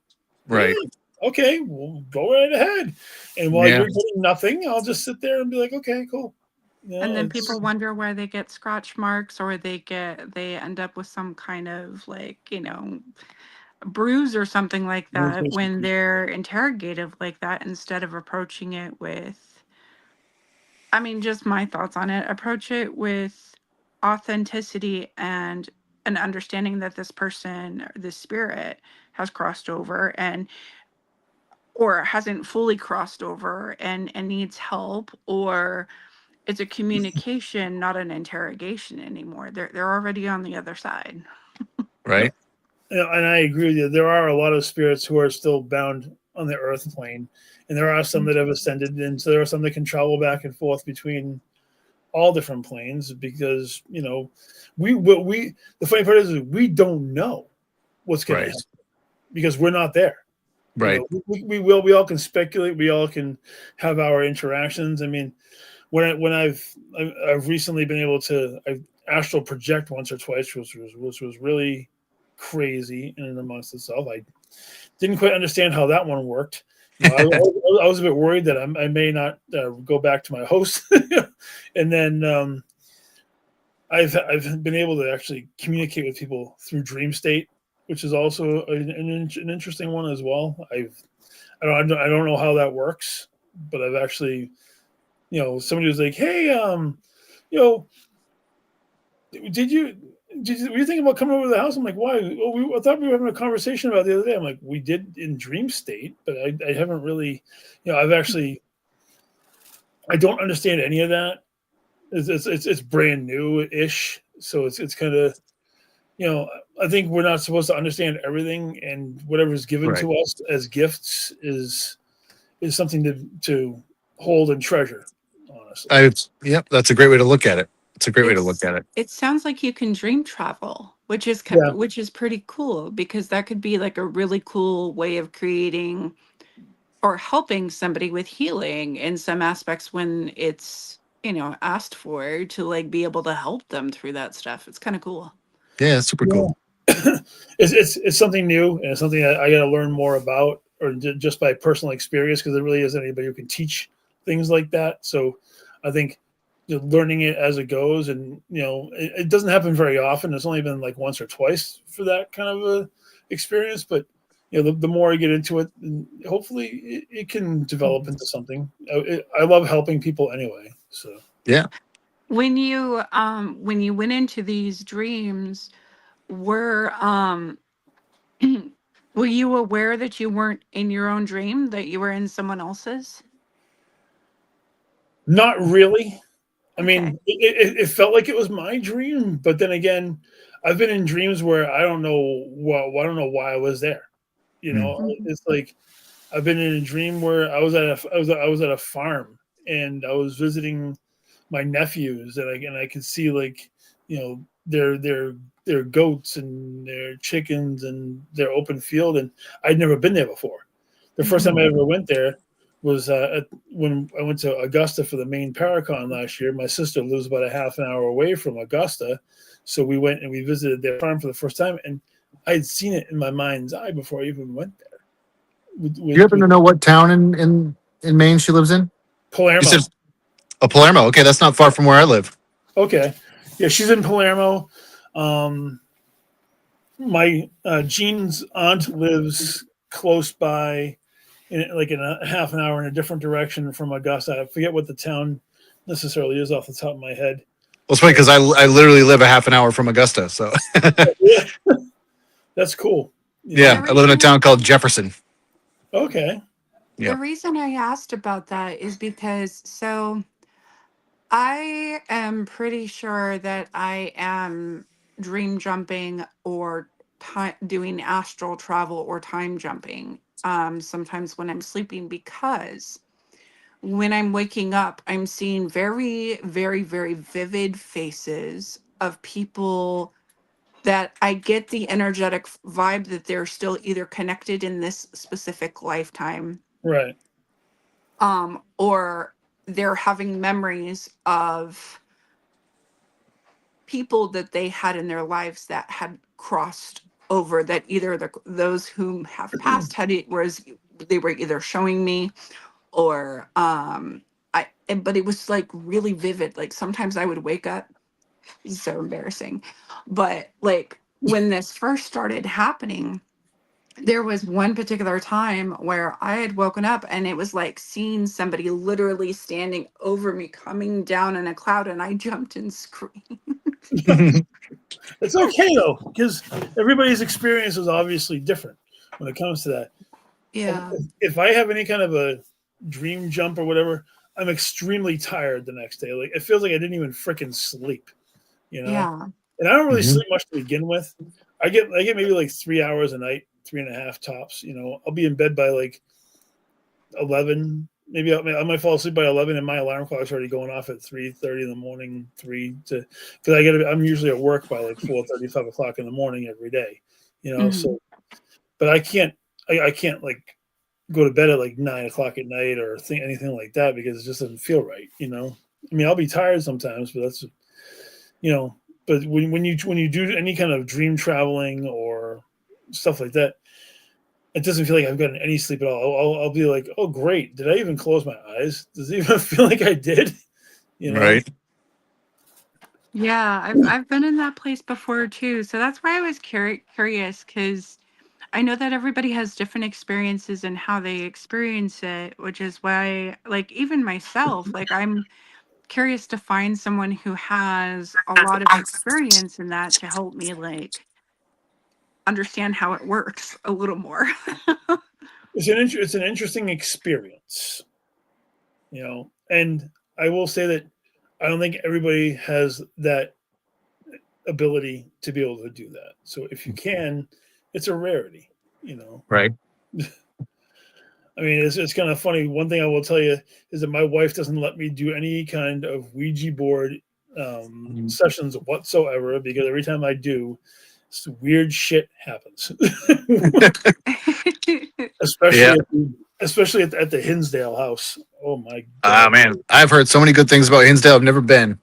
Right. Really? Okay, well, go right ahead. And while Yeah. you're getting nothing, I'll just sit there and be like, okay, cool. And then It's people wonder why they get scratch marks or they end up with some kind of like, bruise or something like that when they're interrogative like that instead of approaching it with, I mean, just my thoughts on it, approach it with authenticity and an understanding that this person, this spirit has crossed over and or hasn't fully crossed over and needs help, or it's a communication, not an interrogation anymore. They're already on the other side. Right. and I agree with you. There are a lot of spirits who are still bound on the earth plane, and there are some that have ascended, and so there are some that can travel back and forth between all different planes because we the funny part is we don't know what's going to Right. happen because we're not there. Right. We all can speculate. We all can have our interactions. I mean, I've recently been able to astral project once or twice, which was really crazy in and amongst itself. I didn't quite understand how that one worked. I was a bit worried that I may not go back to my host, and then I've been able to actually communicate with people through dream state which is also an interesting one as well. I don't know how that works, but I've actually, somebody was like, "Hey, you know, did you were you thinking about coming over to the house?" I'm like, "Why?" "Oh, I thought we were having a conversation about it the other day." I'm like, "We did in dream state, but I haven't really, I've actually I don't understand any of that. It's brand new ish, so it's kind of, I think we're not supposed to understand everything, and whatever's given Right. to us as gifts is something to hold and treasure. Honestly, Yep, that's a great way to look at it. It's a great way to look It's at it. it sounds like you can dream travel, yeah, which is pretty cool because that could be like a really cool way of creating or helping somebody with healing in some aspects when it's, asked for to like be able to help them through that stuff. It's kind of cool. Yeah, it's super yeah. cool. It's something new, and it's something I got to learn more about, or just by personal experience, because there really isn't anybody who can teach things like that. So I think, learning it as it goes, and it doesn't happen very often. It's only been like once or twice for that kind of a experience, but the more I get into it, hopefully it can develop into something. I love helping people anyway. So Yeah. When you went into these dreams, were were you aware that you weren't in your own dream, that you were in someone else's? not really. I Okay. mean, it felt like it was my dream, but then again, I've been in dreams where I don't know I don't know why I was there. Mhm. It's like I've been in a dream where I was at a farm, and I was visiting my nephews, and I could see, like, their goats and their chickens and their open field, and I'd never been there before. The first time I Mhm. ever went there was when I went to Augusta for the main Paracon last year. My sister lives about a half an hour away from Augusta, so we went and we visited their farm for the first time, and I had seen it in my mind's eye before I even went there. You happen With to know what town in Maine she lives in? You said Palermo. Palermo. Okay, that's not far from where I live. Okay, yeah, she's in Palermo. Um, my Jean's aunt lives close by, in a half an hour in a different direction from Augusta. I forget what the town necessarily is off the top of my head, Well, it's funny but because I literally live a half an hour from Augusta. So yeah, that's cool. The yeah, I live in a reason town called Jefferson. Okay. the Yep. reason I asked about that is because I am pretty sure that I am dream jumping or doing astral travel or time jumping sometimes when I'm sleeping, because when I'm waking up, I'm seeing very, very, very vivid faces of people that I get the energetic vibe that they're still either connected in this specific lifetime, Right. or they're having memories of people that they had in their lives that had crossed over, that either those whom have passed had it, whereas they were either showing me or but it was like really vivid. Like sometimes I would wake up, it's so embarrassing, but like when this first started happening, there was one particular time where I had woken up and it was like seeing somebody literally standing over me coming down in a cloud, and I jumped and screamed. It's okay though, because everybody's experience is obviously different when it comes to that. Yeah. If I have any kind of a dream jump or whatever, I'm extremely tired the next day. Like, it feels like I didn't even freaking sleep, you know. Yeah. And I don't really Mhm. sleep much to begin with. I get maybe like 3 hours a night, 3.5 tops. I'll be in bed by like 11. Maybe I might fall asleep by 11, and my alarm clock's already going off at 3:30 in the morning. Because I'm usually at work by like 4:30, 5 o'clock in the morning every day. Mhm. So, but I can't like go to bed at like 9 o'clock at night or think anything like that, because it just doesn't feel right. I mean, I'll be tired sometimes, but that's you know. But when you do any kind of dream traveling or stuff like that, it doesn't feel like I've gotten any sleep at all. I'll be like, oh great, did I even close my eyes? Does it even feel like I did? You know? Right. Yeah, I've been in that place before too. So that's why I was curious, because I know that everybody has different experiences and how they experience it, which is why, like, even myself, like, I'm curious to find someone who has a lot of experience in that to help me, like, understand how it works a little more. It's an interesting experience, and I will say that I don't think everybody has that ability to be able to do that. So if you can, it's a rarity, you know. Right. I mean, it's kind of funny. One thing I will tell you is that my wife doesn't let me do any kind of Ouija board sessions whatsoever, because every time I do, some weird shit happens. especially Yeah. at the, especially at the Hinsdale house. Oh my Ah, god. man, I've heard so many good things about Hinsdale. I've never been.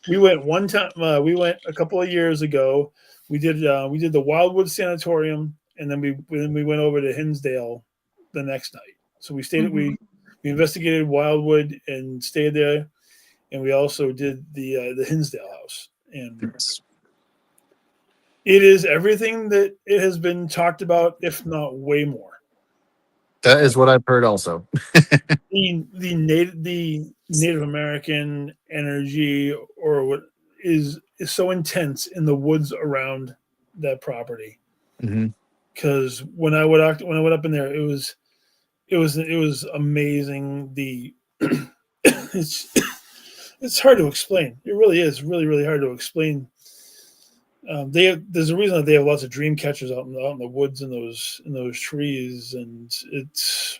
We went one time. We went a couple of years ago. We did the Wildwood Sanatorium, and then we went over to Hinsdale the next night. So we stayed. Mhm. We investigated Wildwood and stayed there, and we also did the Hinsdale house. And it is everything that it has been talked about, if not way more. That is what I've heard also. The Native American energy, or what is so intense in the woods around that property. Mhm. Because when I went up in there, it was amazing. The it's it's hard to explain. It really is really hard to explain. There's a reason that they have lots of dream catchers out in the woods in those trees, and it's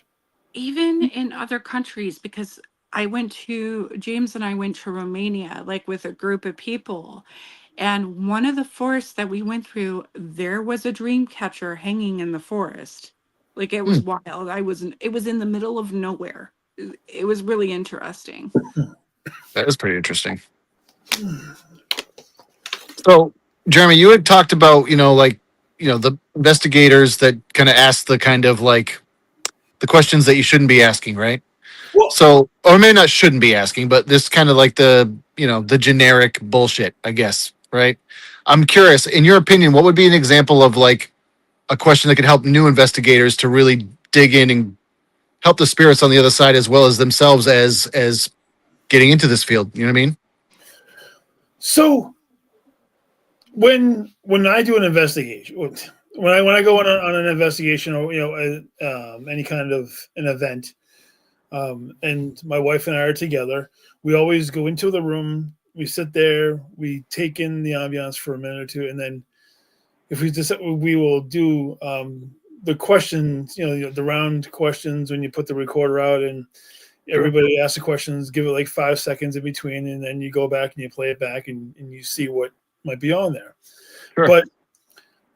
Even in other countries, because James and I went to Romania, like, with a group of people. And one of the forests that we went through, there was a dream catcher hanging in the forest. Like, it Hmm. was wild. It was in the middle of nowhere. It was really interesting. That is pretty interesting. So, Jeremy, you had talked about, like, the investigators that kind of ask the kind of like the questions that you shouldn't be asking, right? well. So, or maybe not shouldn't be asking, but this kind of like the generic bullshit, I guess, right? I'm curious, in your opinion, what would be an example of like a question that could help new investigators to really dig in and help the spirits on the other side as well as themselves as getting into this field? You know what I mean? So when I do an investigation, when I go on an investigation, or any kind of an event, and my wife and I are together, we always go into the room, we sit there, we take in the ambiance for a minute or two, and then if we just we will do the questions, the round questions when you put the recorder out and Sure. everybody asks the questions, give it like 5 seconds in between, and then you go back and you play it back, and you see what might be on there. Sure. But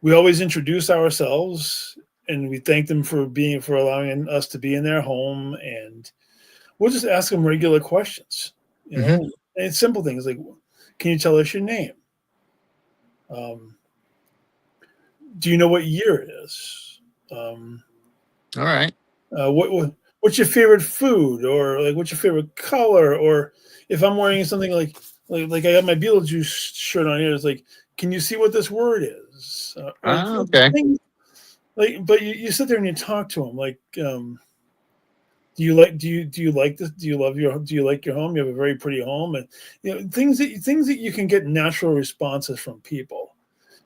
we always introduce ourselves, and we thank them for allowing us to be in their home, and we'll just ask them regular questions, Hmm. and it's simple things like, can you tell us your name? Um, do you know what year it is? Um, All right. what's your favorite food, or like what's your favorite color, or if I'm wearing something like I got my Beetlejuice shirt on here, it's like, can you see what this word is? Or Ah, okay. things like, but you sit there and you talk to them like, do you like this? Do you like your home? You have a very pretty home, and things that you can get natural responses from people,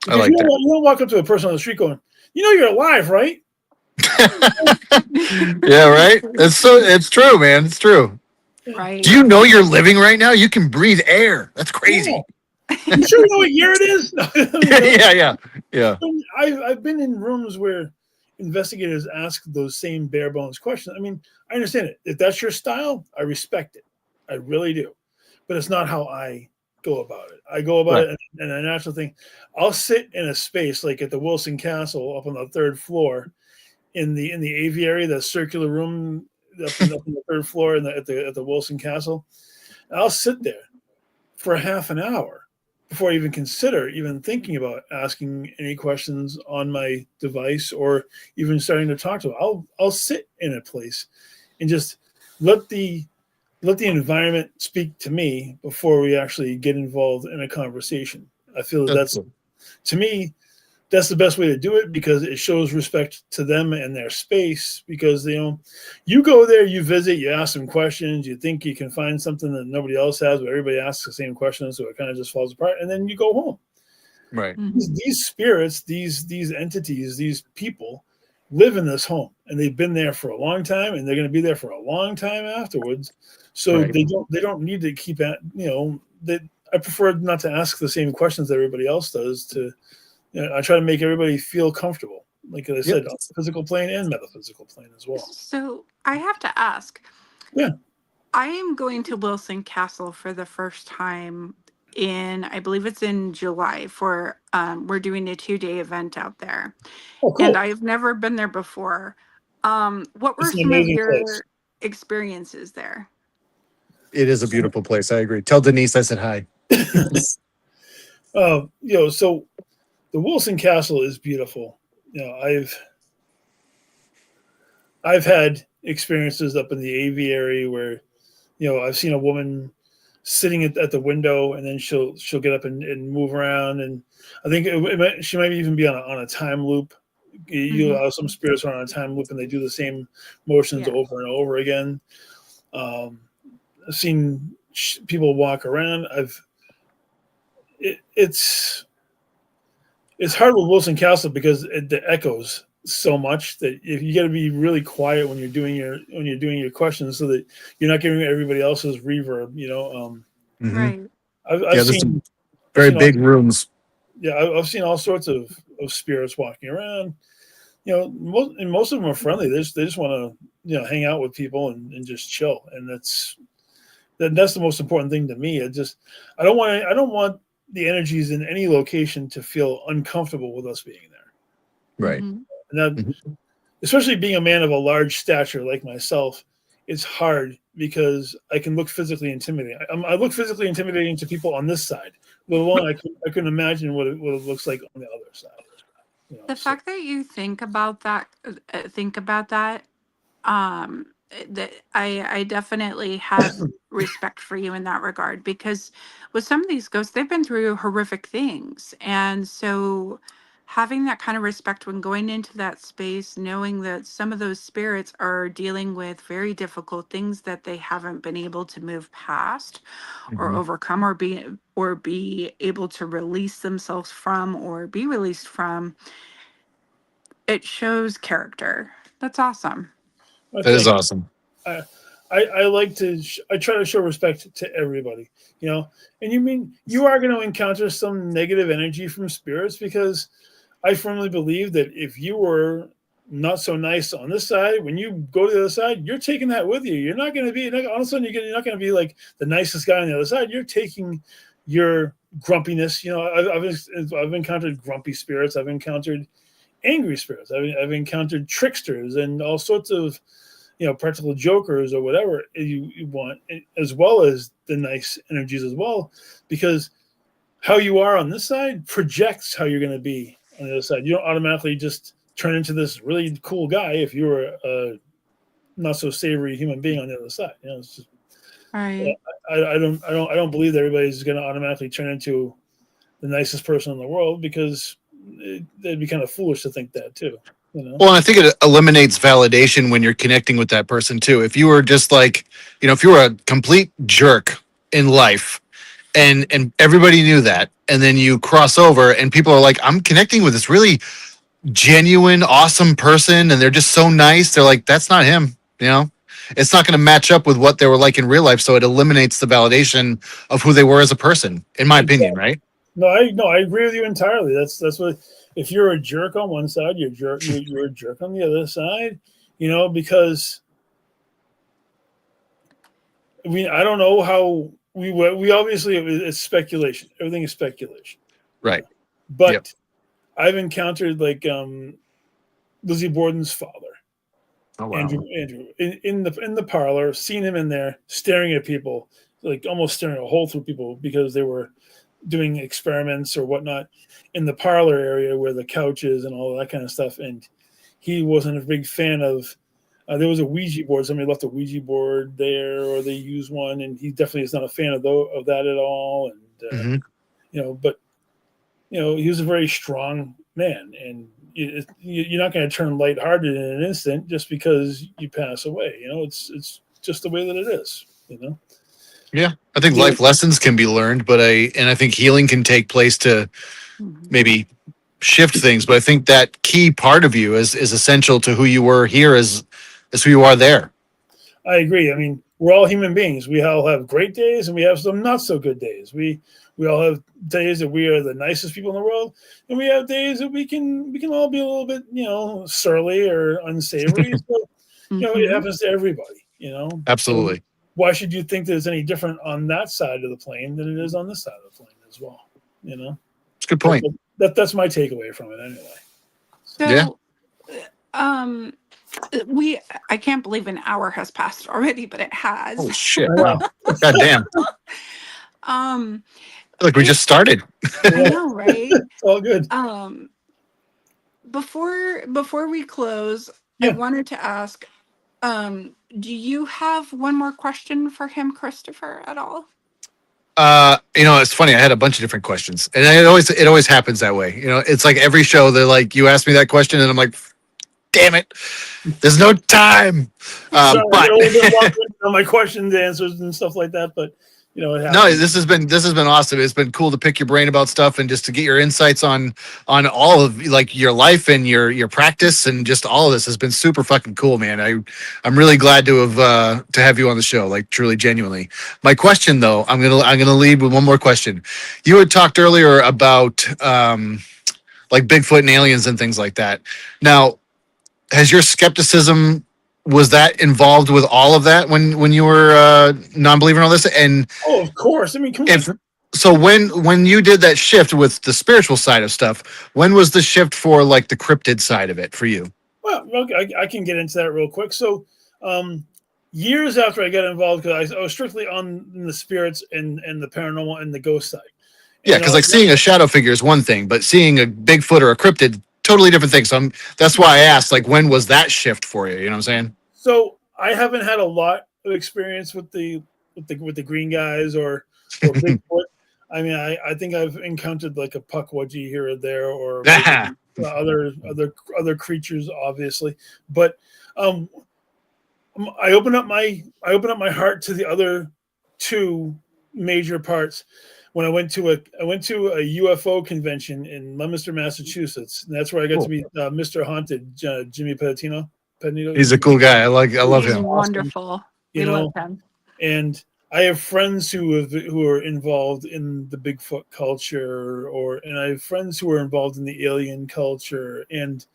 I because like that. you don't walk up to a person on the street going, you're alive, right? Yeah, right. It's true, man. It's true. Do Right. you know you're living right now? You can breathe air. That's crazy. No, you sure you know what year it is? No, Yeah, yeah, yeah. I've been in rooms where investigators ask those same bare bones questions. I mean, I understand it. If that's your style, I respect it. I really do. But it's not how I go about it. I go about Right. it in a natural thing. I'll sit in a space like at the Wilson Castle up on the third floor in the aviary, the circular room up on the third floor at the Wilson Castle. And I'll sit there for half an hour before I even consider even thinking about asking any questions on my device, or even starting to talk to them. I'll sit in a place and just let let the environment speak to me before we actually get involved in a conversation. I feel that That's that's, cool. to me, that's the best way to do it because it shows respect to them and their space. Because you go there, you visit, you ask them questions, you think you can find something that nobody else has, but everybody asks the same questions, so it kind of just falls apart, and then you go home. Right. These spirits, these entities, these people live in this home, and they've been there for a long time, and they're going to be there for a long time afterwards. So Right. they don't need to keep at that. I prefer not to ask the same questions that everybody else does. I try to make everybody feel comfortable, like I Yep. said, on the physical plane and metaphysical plane as well. So I have to ask, Yeah. I am going to Wilson Castle for the first time in, I believe it's in July for, we're doing a 2-day event out there. Oh, And cool. I've never been there before. What were It's an some of amazing place. your experiences there? It is a beautiful place. I agree. Tell Denise I said hi. So the Wilson Castle is beautiful. I've had experiences up in the aviary where I've seen a woman sitting at the window, and then she'll get up and move around, and I think she might even be on a time loop. You Hmm. allow some spirits are on a time loop, and they do the same motions Yeah. over and over again. Um, I've seen people walk around. It's hard with Wilson Castle because the echoes so much that if you got to be really quiet when you're doing your questions, so that you're not giving everybody else's reverb. Hmm. Right. I've Yeah, there's seen some I've very seen all big rooms. yeah I've seen all sorts of spirits walking around. Most of them are friendly. They just want to hang out with people and just chill, and that's the most important thing to me. I don't want the energies in any location to feel uncomfortable with us being there. Right. Hmm. And that, Mhm. especially being a man of a large stature like myself, it's hard because I can look physically intimidating. I look physically intimidating to people on this side, let alone I couldn't imagine what it looks like on the other side. The So fact that you think about that, that I definitely have respect for you in that regard, because with some of these ghosts, they've been through horrific things, and so having that kind of respect when going into that space, knowing that some of those spirits are dealing with very difficult things that they haven't been able to move past or Mhm. overcome, or be able to release themselves from, or be released from, it shows character. That's awesome. I That is think awesome. I I like to I try to show respect to everybody, and you are going to encounter some negative energy from spirits because I firmly believe that if you were not so nice on this side, when you go to the other side, you're taking that with you. You're not going to be all of a sudden you're not going to be like the nicest guy on the other side. You're taking your grumpiness. I've encountered grumpy spirits. I've encountered angry spirits. I've encountered tricksters and all sorts of practical jokers or whatever you want, as well as the nice energies as well, because how you are on this side projects how you're going to be on the other side. You don't automatically just turn into this really cool guy if you were a not so savory human being on the other side. It's just, Right. I don't believe that everybody's going to automatically turn into the nicest person in the world because they'd be kind of foolish to think that too. Well, and I think it eliminates validation when you're connecting with that person too. If you were just like, if you were a complete jerk in life, and everybody knew that, and then you cross over and people are like, I'm connecting with this really genuine, awesome person, and they're just so nice. They're like, that's not him. It's not going to match up with what they were like in real life. So it eliminates the validation of who they were as a person, in my opinion, Exactly. right? No, I agree with you entirely. That's what, if you're a jerk on one side, you're a jerk on the other side. Because I don't know how we obviously it's speculation. Everything is speculation. Right. Yep. But I've encountered like Lizzie Borden's father, Oh Andrew wow. Andrew in the parlor, seen him in there staring at people, like almost staring a hole through people because they were doing experiments or whatnot in the parlor area where the couch is and all that kind of stuff. And he wasn't a big fan of There was a Ouija board. Somebody left a Ouija board there, or they used one, and he definitely is not a fan of that at all. And Hmm. but he was a very strong man, and you're not going to turn lighthearted in an instant just because you pass away. It's just the way that it is. Yeah, I think Yeah. life lessons can be learned, but I think healing can take place to Mhm. maybe shift things. But I think that key part of you is essential to who you were here as who you are there. I agree. I mean, we're all human beings. We all have great days and we have some not so good days. We all have days that we are the nicest people in the world, and we have days that we can all be a little bit surly or unsavory. So it Mhm. happens to everybody. So Absolutely, why should you think that it's any different on that side of the plane than it is on this side of the plane as well? it's a good point. That's my takeaway from it anyway. Yeah. So, um, I can't believe an hour has passed already, but it has. Holy shit! I Wow. know. God damn. Um, I feel like we just started. I Yeah, know, right? it's all good. Um, before we close, I Yeah. wanted to ask, do you have one more question for him, Christopher, at all? It's funny. I had a bunch of different questions, and it always happens that way. It's like every show. They're like, you ask me that question, and I'm like, damn it, there's no time. Sorry, I But get a little bit long-winded on my questions, answers, and stuff like that, but it no, happens. this has been awesome. It's been cool to pick your brain about stuff and just to get your insights on all of like your life and your practice, and just all of this has been super fucking cool, man. I'm really glad to have you on the show, like truly, genuinely. My question though, I'm gonna lead with one more question. You had talked earlier about like Bigfoot and aliens and things like that. Now, has your skepticism, was that involved with all of that when you were non-believer in all this? And Oh, of course. I mean, come on. if so, when you did that shift with the spiritual side of stuff, when was the shift for like the cryptid side of it for you? Well, okay, I can get into that real quick. So, years after I got involved, because I was strictly on the spirits and the paranormal and the ghost side. Yeah, because like seeing a shadow figure is one thing, but seeing a Bigfoot or a cryptid, totally different thing. So that's why I asked, like, when was that shift for you? You know what I'm saying? So I haven't had a lot of experience with the green guys or Bigfoot. I mean, I think I've encountered like a puckwudgie here or there, or maybe other creatures, obviously. But um, I open up my heart to the other two major parts when I went to a UFO convention in Leominster, Massachusetts, and that's where I got to Cool. meet Mr. Haunted, Jimmy Peditino. He's a cool guy. I love He's him. wonderful. You We love know, him. and I have friends who are involved in the Bigfoot culture, and I have friends who are involved in the alien culture, and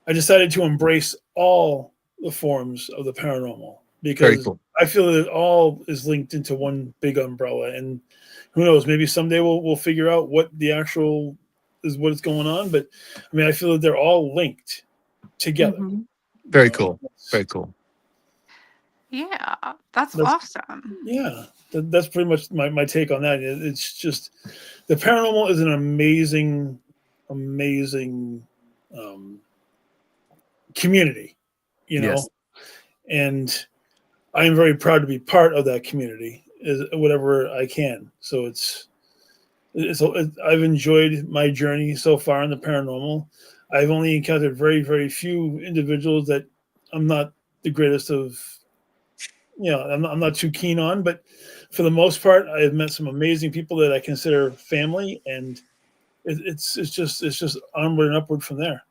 I decided to embrace all the forms of the paranormal Very because cool. I feel that it all is linked into one big umbrella. And who knows, maybe someday we'll figure out what the actual is, what is going on. But I mean, I feel that they're all linked together. Hmm. Very cool. Very cool. Yeah, that's That's awesome. yeah. That's pretty much my take on that. It's just the paranormal is an amazing um, community, you know, Yes. and I am very proud to be part of that community, whatever I can. So I've enjoyed my journey so far in the paranormal. I've only encountered very few individuals that I'm not the greatest of. I'm not too keen on, but for the most part, I've met some amazing people that I consider family, and it's just onward and upward from there.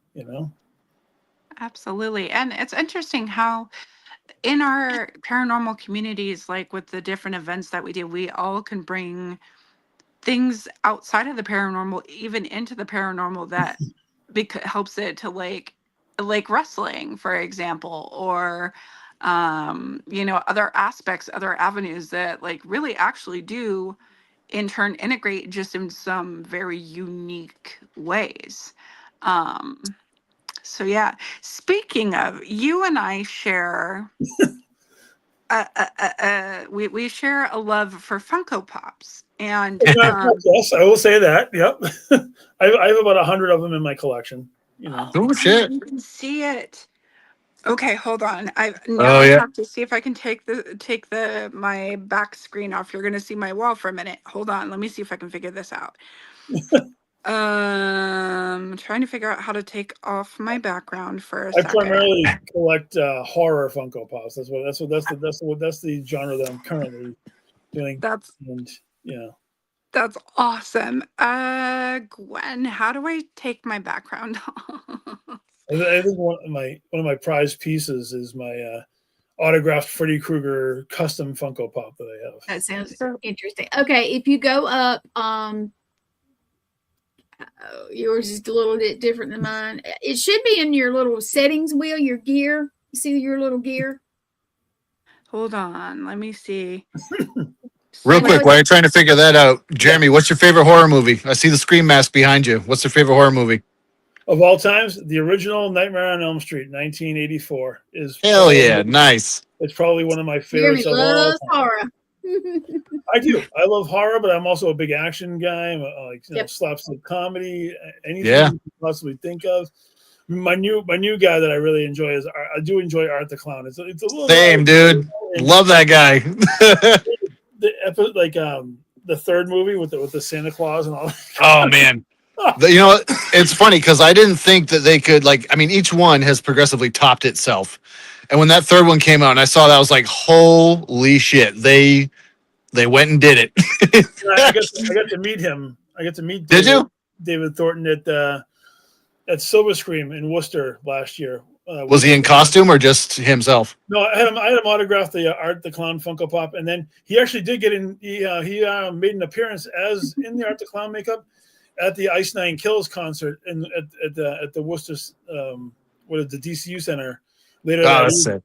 Absolutely. And it's interesting how in our paranormal communities, like with the different events that we do, we all can bring things outside of the paranormal, even into the paranormal, that helps it to like wrestling, for example, or other aspects, other avenues that like really actually do in turn integrate just in some very unique ways. Um, so yeah, speaking of, you and I share we share a love for Funko Pops, and Yes, I will say that. Yep, I have about 100 of them in my collection. Oh shit. you can see it. Okay, hold on. Oh I yeah. have to see if I can take my back screen off. You're gonna see my wall for a minute. Hold on. Let me see if I can figure this out. Trying to figure out how to take off my background for a I second. primarily collect horror Funko Pops. That's the genre that I'm currently doing. That's And yeah, that's awesome. Gwen, how do I take my background off? I think one of my prized pieces is my autographed Freddy Krueger custom Funko Pop that I have. That sounds So, interesting. Okay, if you go up, yours is a little bit different than mine. It should be in your little settings wheel, your gear. You see your little gear? hold on. Let me see. Real I know quick, while you're trying to figure that out, Jeremy, what's your favorite horror movie? I see the scream mask behind you. What's your favorite horror movie? Of all times, the original Nightmare on Elm Street, 1984, is Hell yeah, nice. it's probably one of my Jeremy favorites of all loves time. horror. I do. I love horror, but I'm also a big action guy. I'm like Yep. slapstick comedy, anything Yeah. you can possibly think of. My new guy that I really enjoy is I do enjoy Art the Clown. It's a little Same, dude. and Love that guy. the third movie with the Santa Claus and all. Oh man. You know, it's funny because I didn't think that they could each one has progressively topped itself. And when that third one came out and I saw that, I was like, holy shit, they went and did it. I got to meet him. I got to meet Did you? David Thornton at Silver Scream in Worcester last year. Was he in costume or just himself? No, I had him autograph the Art the Clown Funko Pop, and then he actually did get in. He made an appearance as in the Art the Clown makeup at the Ice Nine Kills concert at the Worcester what is the DCU Center later. Oh, that's sick.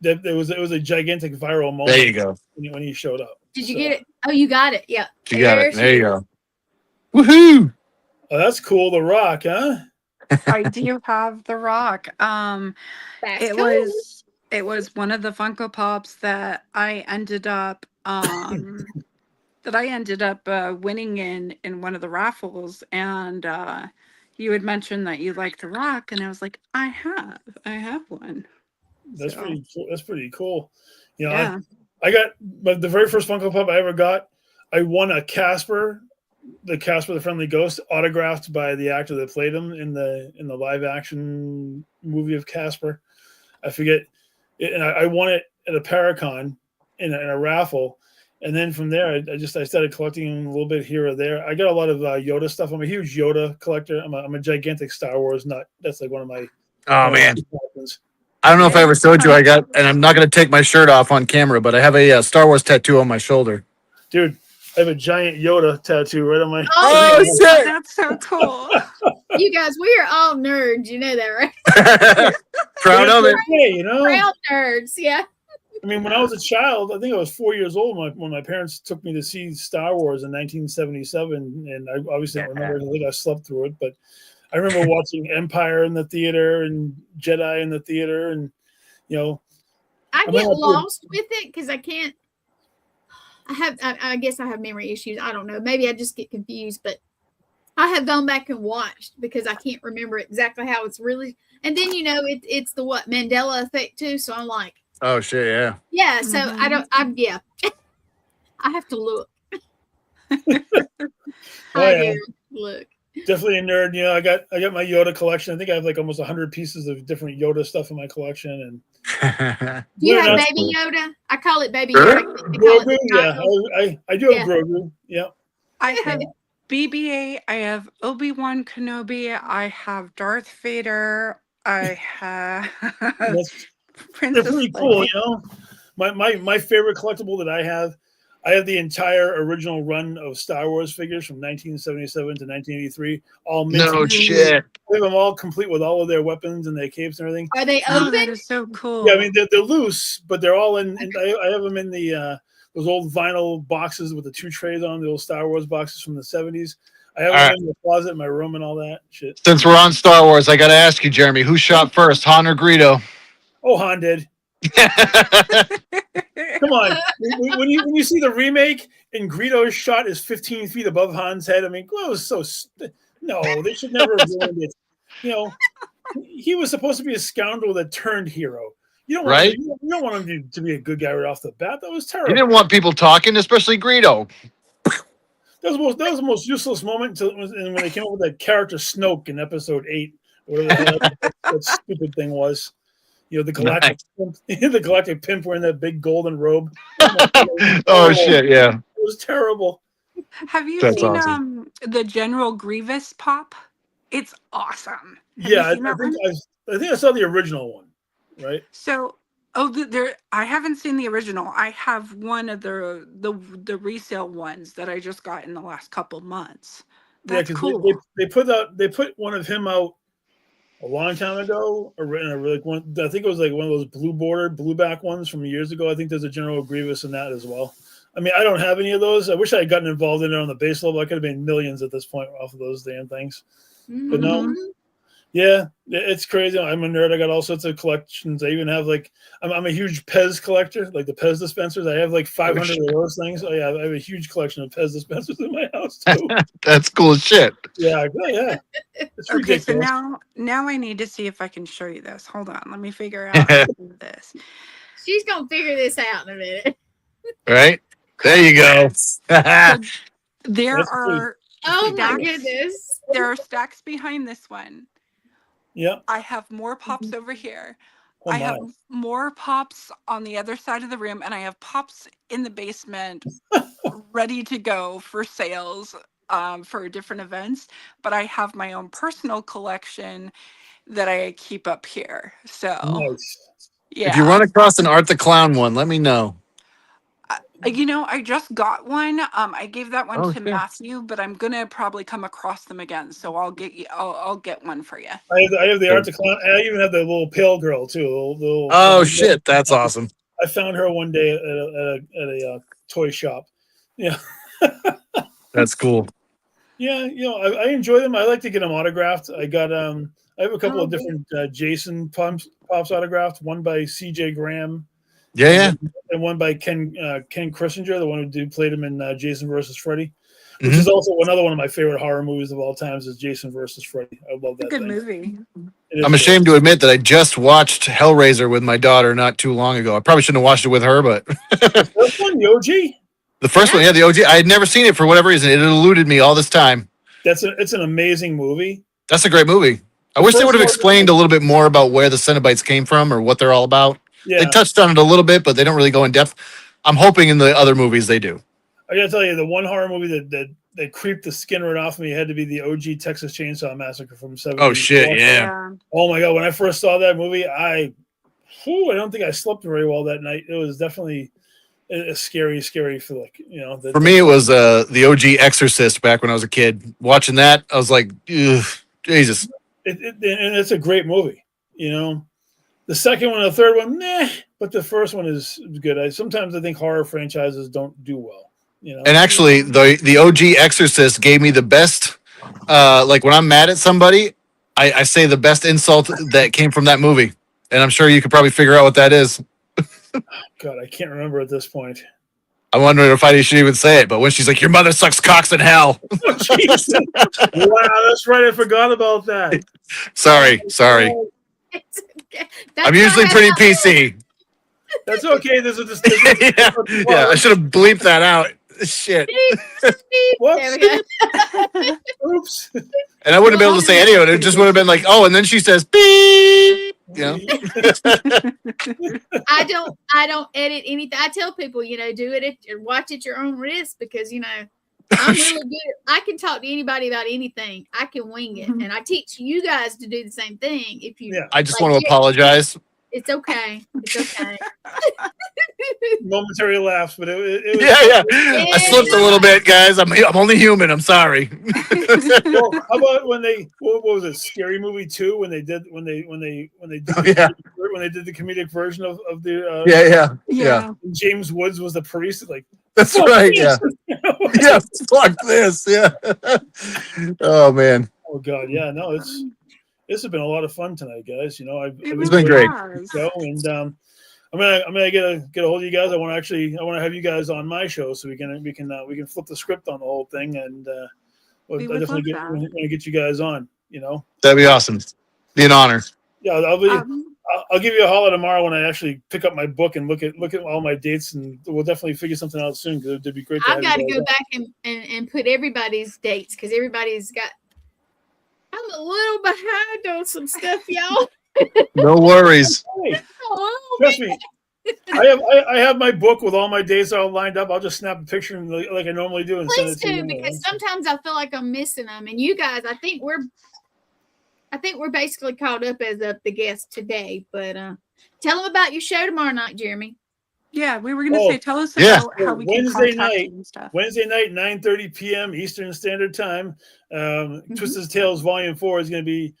It was a gigantic viral moment. There you go. When he showed up. Did you get it? Oh, you got it. Yeah. You got it. There you she go. Woohoo! Oh, that's cool. The Rock, huh? I do have the rock. That's It cool. was one of the Funko Pops that I ended up winning in one of the raffles, and you had mentioned that you like the rock, and I was like, I have one. That's So, pretty cool. That's pretty cool. You know, yeah. I got but the very first Funko Pop I ever got, I won a Casper the Friendly Ghost, autographed by the actor that played him in the live action movie of Casper. I forget, and I won it at a Paracon in a raffle, and then from there I started collecting a little bit here or there. I got a lot of Yoda stuff. I'm a huge Yoda collector. I'm a gigantic Star Wars nut. That's like one of my Oh man. passions. I don't know if I ever showed you. I got, and I'm not going to take my shirt off on camera, but I have a Star Wars tattoo on my shoulder. Dude, I have a giant Yoda tattoo right on my. Oh, shit! That's so cool. you guys, we are all nerds. You know that, right? Proud of it. Hey, you know. Proud nerds. Yeah. I mean, when I was a child, I think I was 4 years old when my parents took me to see Star Wars in 1977, and I obviously don't remember. I think I slept through it, but I remember watching Empire in the theater and Jedi in the theater, and you know, I I get mean, lost with it because I can't. I guess I have memory issues. I don't know. Maybe I just get confused, but I have gone back and watched because I can't remember exactly how it's really. And then it's the Mandela effect too. So I'm like, Oh shit! Yeah. yeah. So Mhm. I don't. Yeah. I have to look. Oh, I yeah. do look. Definitely a nerd. You know, I got my Yoda collection. I think I have like almost 100 pieces of different Yoda stuff in my collection, and Do you have That's Baby Yoda? I call it Baby Sure. Yoda. I call it Grogu. the Yeah, child. I do have Yeah. Grogu. Yeah. I have BB-8. I have Obi-Wan Kenobi. I have Darth Vader. I have They're Princess pretty cool, Leia. you know. My favorite collectible that I have the entire original run of Star Wars figures from 1977 to 1983, all minted. No shit. I have them all complete with all of their weapons and their capes and everything. Are they Oh, that open? is so cool. Yeah, I mean they're loose, but they're all in. I have them in the those old vinyl boxes with the 2 trays on, the old Star Wars boxes from the 70s. I have them in the closet in my room and all that shit. Since we're on Star Wars, I got to ask you, Jeremy, who shot first, Han or Greedo? Oh, Han did. Come on, when you see the remake and Greedo's shot is 15 feet above Han's head, I mean, well, it was no, they should never have ruined it. You know, he was supposed to be a scoundrel that turned hero. You don't want Right? you don't want him to be a good guy right off the bat. That was You terrible. didn't want people talking, especially Greedo. That was the most useless moment when they came up with that character Snoke in episode 8, whatever the hell that stupid thing was. You know, the galactic pimp, the galactic pimp wearing that big golden robe. Oh shit, yeah. It was terrible. Have you That's seen awesome. the General Grievous pop? It's awesome. Have Yeah, you seen that one? I think I saw the original one, right? So, there. I haven't seen the original. I have one of the resale ones that I just got in the last couple months. That's cool. they put one of him out a long time ago, or like one. I think it was like one of those blue back ones from years ago. I think there's a General Grievous in that as well. I mean, I don't have any of those. I wish I had gotten involved in it on the base level. I could have made millions at this point off of those damn things. But no, yeah, it's crazy. I'm a nerd. I got all sorts of collections. I even have like, I'm a huge Pez collector, like the Pez dispensers. I have like 500 of those things. Oh yeah, I have a huge collection of Pez dispensers in my house too. That's cool as shit. Yeah, yeah. It's Okay, ridiculous. so now I need to see if I can show you this. Hold on, let me figure out how to do this. She's gonna figure this out in a minute. Right? There you go. So there That's are Oh my stacks- goodness. there are stacks behind this one. Yeah. I have more pops over here. Oh, I have my. more pops on the other side of the room, and I have pops in the basement ready to go for sales for different events. But I have my own personal collection that I keep up here. So Nice. yeah, If you run across an Art the Clown one, let me know. I just got one. I gave that one Oh, to shit. Matthew, but I'm gonna probably come across them again. So I'll get one for you. I have the Art to Clown. I even have the little pale girl too. The little Oh shit, that's awesome. I found her one day at a toy shop. Yeah. That's cool. Yeah, I enjoy them. I like to get them autographed. I have a couple Oh, of different Jason pops autographed. One by CJ Graham, Yeah. and one by Ken Krissinger, the one who played him in Jason versus Freddy, which Mhm. is also another one of my favorite horror movies of all times. Is Jason versus Freddy. I love that. It's a good thing. movie. It is I'm good. ashamed to admit that I just watched Hellraiser with my daughter not too long ago. I probably shouldn't have watched it with her, but First one, the OG. the first one, yeah, the OG, I had never seen it for whatever reason. It eluded me all this time. It's an amazing movie. That's a great movie. I wish they would have explained a little bit more about where the Cenobites came from or what they're all about. Yeah, They touched on it a little bit, but they don't really go in depth. I'm hoping in the other movies they do. I gotta tell you, the one horror movie that creeped the skin right off me had to be the OG Texas Chainsaw Massacre from '70. Oh shit, yeah. Oh my god! When I first saw that movie, I don't think I slept very well that night. It was definitely a scary feeling. For me, it was the OG Exorcist back when I was a kid. Watching that, I was like, ugh, Jesus. And it's a great movie. The second one and the third one, meh, but the first one is good. Sometimes I think horror franchises don't do well. And actually, the OG Exorcist gave me the best. Like when I'm mad at somebody, I say the best insult that came from that movie, and I'm sure you could probably figure out what that is. God, I can't remember at this point. I'm wondering if I should even say it, but when she's like, "Your mother sucks cocks in hell." Oh, Jesus. Wow, that's right. I forgot about that. Sorry. It's okay. That's I'm usually all pretty right. PC. That's okay. There's a yeah, I should have bleeped that out. Shit. Whoops. There we go. Oops. And I wouldn't be able to say any of it. It just would have been like, oh, and then she says, beep. I don't edit anything. I tell people, do it watch at your own risk because I'm really good. I can talk to anybody about anything. I can wing it, and I teach you guys to do the same thing. If you, Yeah. I just want to apologize. it's okay. It's okay. Momentary laughs, but it was. Yeah. I slipped a little bit, guys. I'm only human. I'm sorry. Well, how about when what was it? Scary Movie 2 when they did when they did the comedic version of the Yeah. James Woods was the priest, like That's fuck right. this. Yeah. Yeah. Fuck this. Yeah. Oh man. Oh god, yeah, no, this has been a lot of fun tonight, guys. It's been great. Show, and I'm gonna get a hold of you guys. I want to have you guys on my show so we can flip the script on the whole thing, and We I would definitely love that. want to get you guys on. That'd be awesome. Be an honor. Yeah, I'll give you a holler tomorrow when I actually pick up my book and look at all my dates, and we'll definitely figure something out soon because it'd be great to I've got have to you go guys back and put everybody's dates because everybody's got. I'm a little behind on some stuff, y'all. No worries. on. Hey, Oh, trust me. I have my book with all my dates all lined up. I'll just snap a picture like I normally do and send please it to you. do, because sometimes I feel like I'm missing them. And you guys, I think we're basically caught up as of the guest today. But tell them about your show tomorrow night, Jeremy. Yeah, we were going to Oh, say, tell us yeah. about how we Wednesday can contact night. you and stuff. Wednesday night, 9:30 p.m. Eastern Standard Time. Twisted Tales Volume 4 is going to be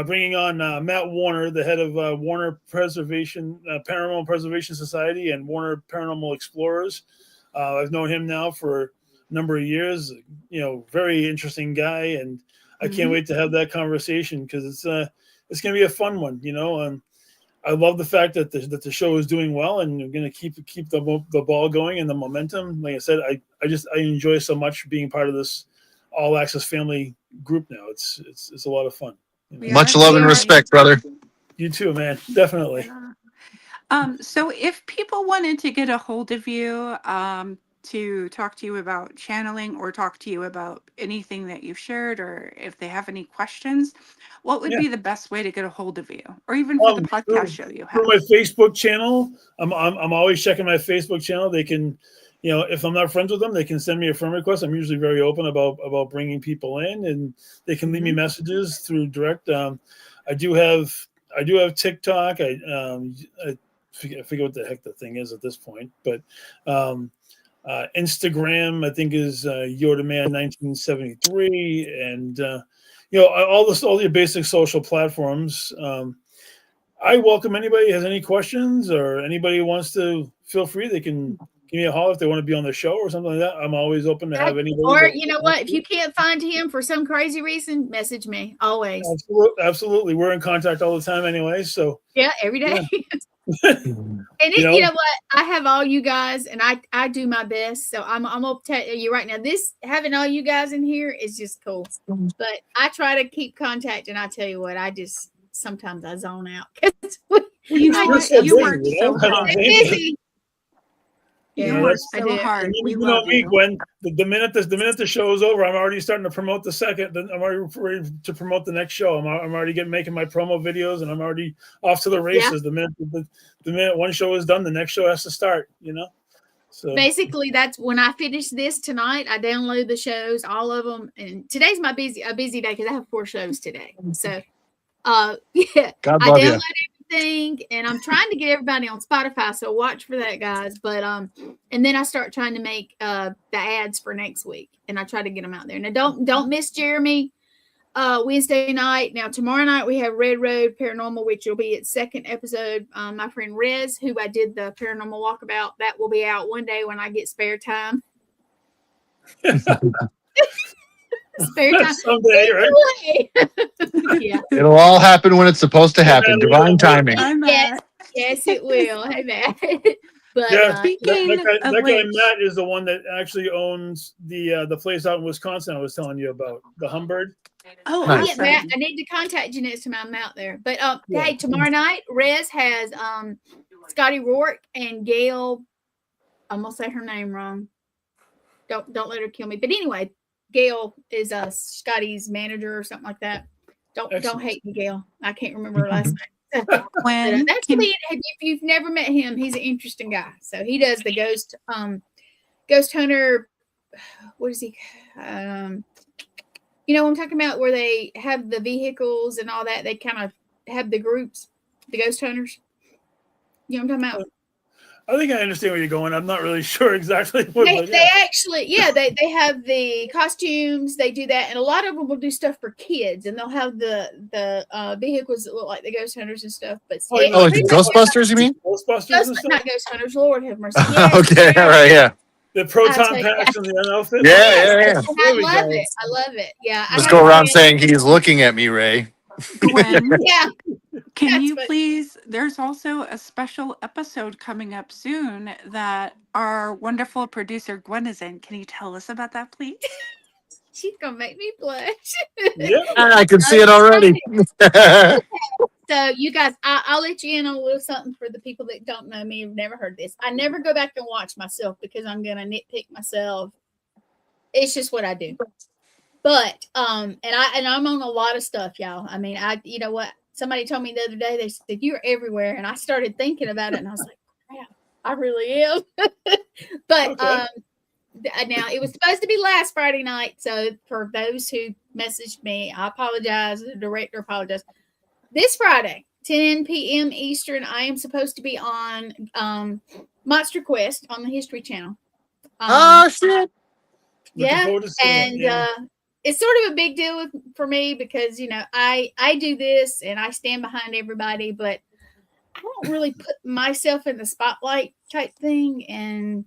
bringing on Matt Warner, the head of Warner Preservation, Paranormal Preservation Society and Warner Paranormal Explorers. I've known him now for a number of years. You know, very interesting guy, and I can't wait to have that conversation because it's going to be a fun one. You know, I love the fact that the show is doing well, and we're going to keep the ball going and the momentum. Like I said, I enjoy so much being part of this All Access family group now. It's a lot of fun. You know? Much love and respect, brother. You too, man. Definitely. So if people wanted to get a hold of you to talk to you about channeling or talk to you about anything that you've shared, or if they have any questions, what would be the best way to get a hold of you, or even for the podcast show you have? Through my Facebook channel. I'm always checking my Facebook channel. They can, you know, if I'm not friends with them, they can send me a friend request. I'm usually very open about bringing people in, and they can leave me messages through direct. I do have TikTok. I forget what the heck the thing is at this point, but Instagram I think is Yodaman 1973, and you know, all your basic social platforms. I welcome anybody who has any questions, or anybody who wants to, feel free. They can give me a holler if they want to be on the show or something like that. I'm always open to have anybody. Or you know what, if you can't find him for some crazy reason, message me always. Absolutely. We're in contact all the time anyway. So yeah, every day. And you know what? I have all you guys, and I do my best. So I'm gonna tell you right now, this having all you guys in here is just cool. But I try to keep contact, and I tell you what, I just sometimes I zone out because you know what? You work so hard. Busy. You work so hard. We love me, you. Gwen. The minute the show is over, I'm already starting to promote the second. I'm already ready to promote the next show. I'm already making my promo videos, and I'm already off to the races. Yeah. The minute one show is done, the next show has to start. You know. So basically, that's when I finish this tonight. I download the shows, all of them, and today's a busy day because I have 4 shows today. So, yeah, God I love download you. everything, and I'm trying to get everybody on Spotify. So watch for that, guys. But and then I start trying to make the ads for next week, and I try to get them out there. Now, don't miss Jeremy. Wednesday night. Now tomorrow night we have Red Road Paranormal, which will be its 2nd episode. My friend Rez, who I did the paranormal walkabout, that will be out one day when I get spare time. Spare time someday, right? Yeah, it'll all happen when it's supposed to happen. Divine timing. yes, it will. Hey, Matt. But that guy Matt is the one that actually owns the place out in Wisconsin I was telling you about, the Humbird. Oh, nice. Yeah, Matt, I need to contact you next time I'm out there. But hey, tomorrow night, Rez has Scotty Rourke and Gail. I'm gonna say her name wrong. Don't let her kill me. But anyway, Gail is Scotty's manager or something like that. Don't hate me, Gail. I can't remember her last name. When that's if you've never met him, he's an interesting guy. So he does the ghost hunter. What is he? You know what I'm talking about, where they have the vehicles and all that. They kind of have the groups, the ghost hunters. You know what I'm talking about? I think I understand where you're going. I'm not really sure exactly what. They actually, they have the costumes. They do that, and a lot of them will do stuff for kids, and they'll have the vehicles that look like the ghost hunters and stuff. But Ghostbusters, you mean? Ghostbusters, not ghost hunters. Lord have mercy. Okay, all right, yeah. The proton packs and the outfit. Yeah. I love it. Yeah. Just go around saying he's looking at me, Ray. Gwen, yeah. Can you please? There's also a special episode coming up soon that our wonderful producer Gwen is in. Can you tell us about that, please? She's gonna make me blush. Yeah, I can see it already. So you guys, I'll let you in on a little something for the people that don't know me, have never heard this. I never go back and watch myself because I'm gonna nitpick myself. It's just what I do. But and I'm on a lot of stuff, y'all. I mean, you know what? Somebody told me the other day, they said you're everywhere, and I started thinking about it, and I was like, crap, I really am. But Okay. now it was supposed to be last Friday night. So for those who messaged me, I apologize. The director apologized. This Friday, 10 p.m. Eastern, I am supposed to be on Monster Quest on the History Channel. Oh shit! Looking Yeah, forward to seeing and it. Yeah. it's sort of a big deal for me because I do this and I stand behind everybody, but I don't really put myself in the spotlight type thing. And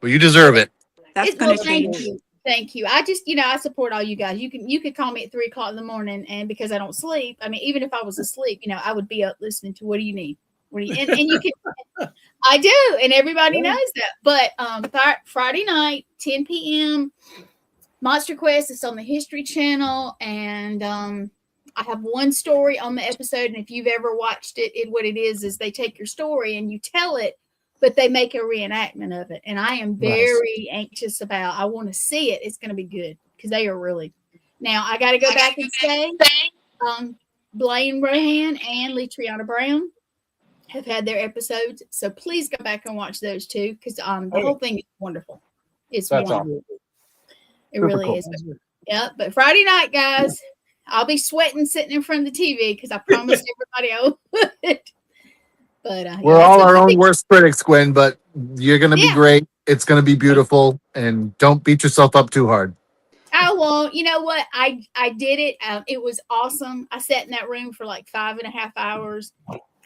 Well, you deserve it. That's well, going to thank change. you. Thank you. I just, I support all you guys. You could call me at 3:00 in the morning, and because I don't sleep, I mean, even if I was asleep, I would be up listening to what do you need? What do you and you can I do, and everybody knows that. But Friday night, 10 p.m. Monster Quest is on the History Channel, and I have one story on the episode. And if you've ever watched it, what it is they take your story and you tell it, but they make a reenactment of it. And I am very anxious about. I want to see it. It's going to be good because they are really. Now I got to go back and say, Blaine Rohan and Letriana Brown have had their episodes, so please go back and watch those too because the whole thing is wonderful. It's That's wonderful. awesome. It really cool. is. Yeah, but Friday night, guys, I'll be sweating sitting in front of the TV because I promised everybody I would. But We're all our own worst critics, Gwen, but you're going to be great. It's going to be beautiful, and don't beat yourself up too hard. I won't. You know what? I did it. It was awesome. I sat in that room for like 5.5 hours.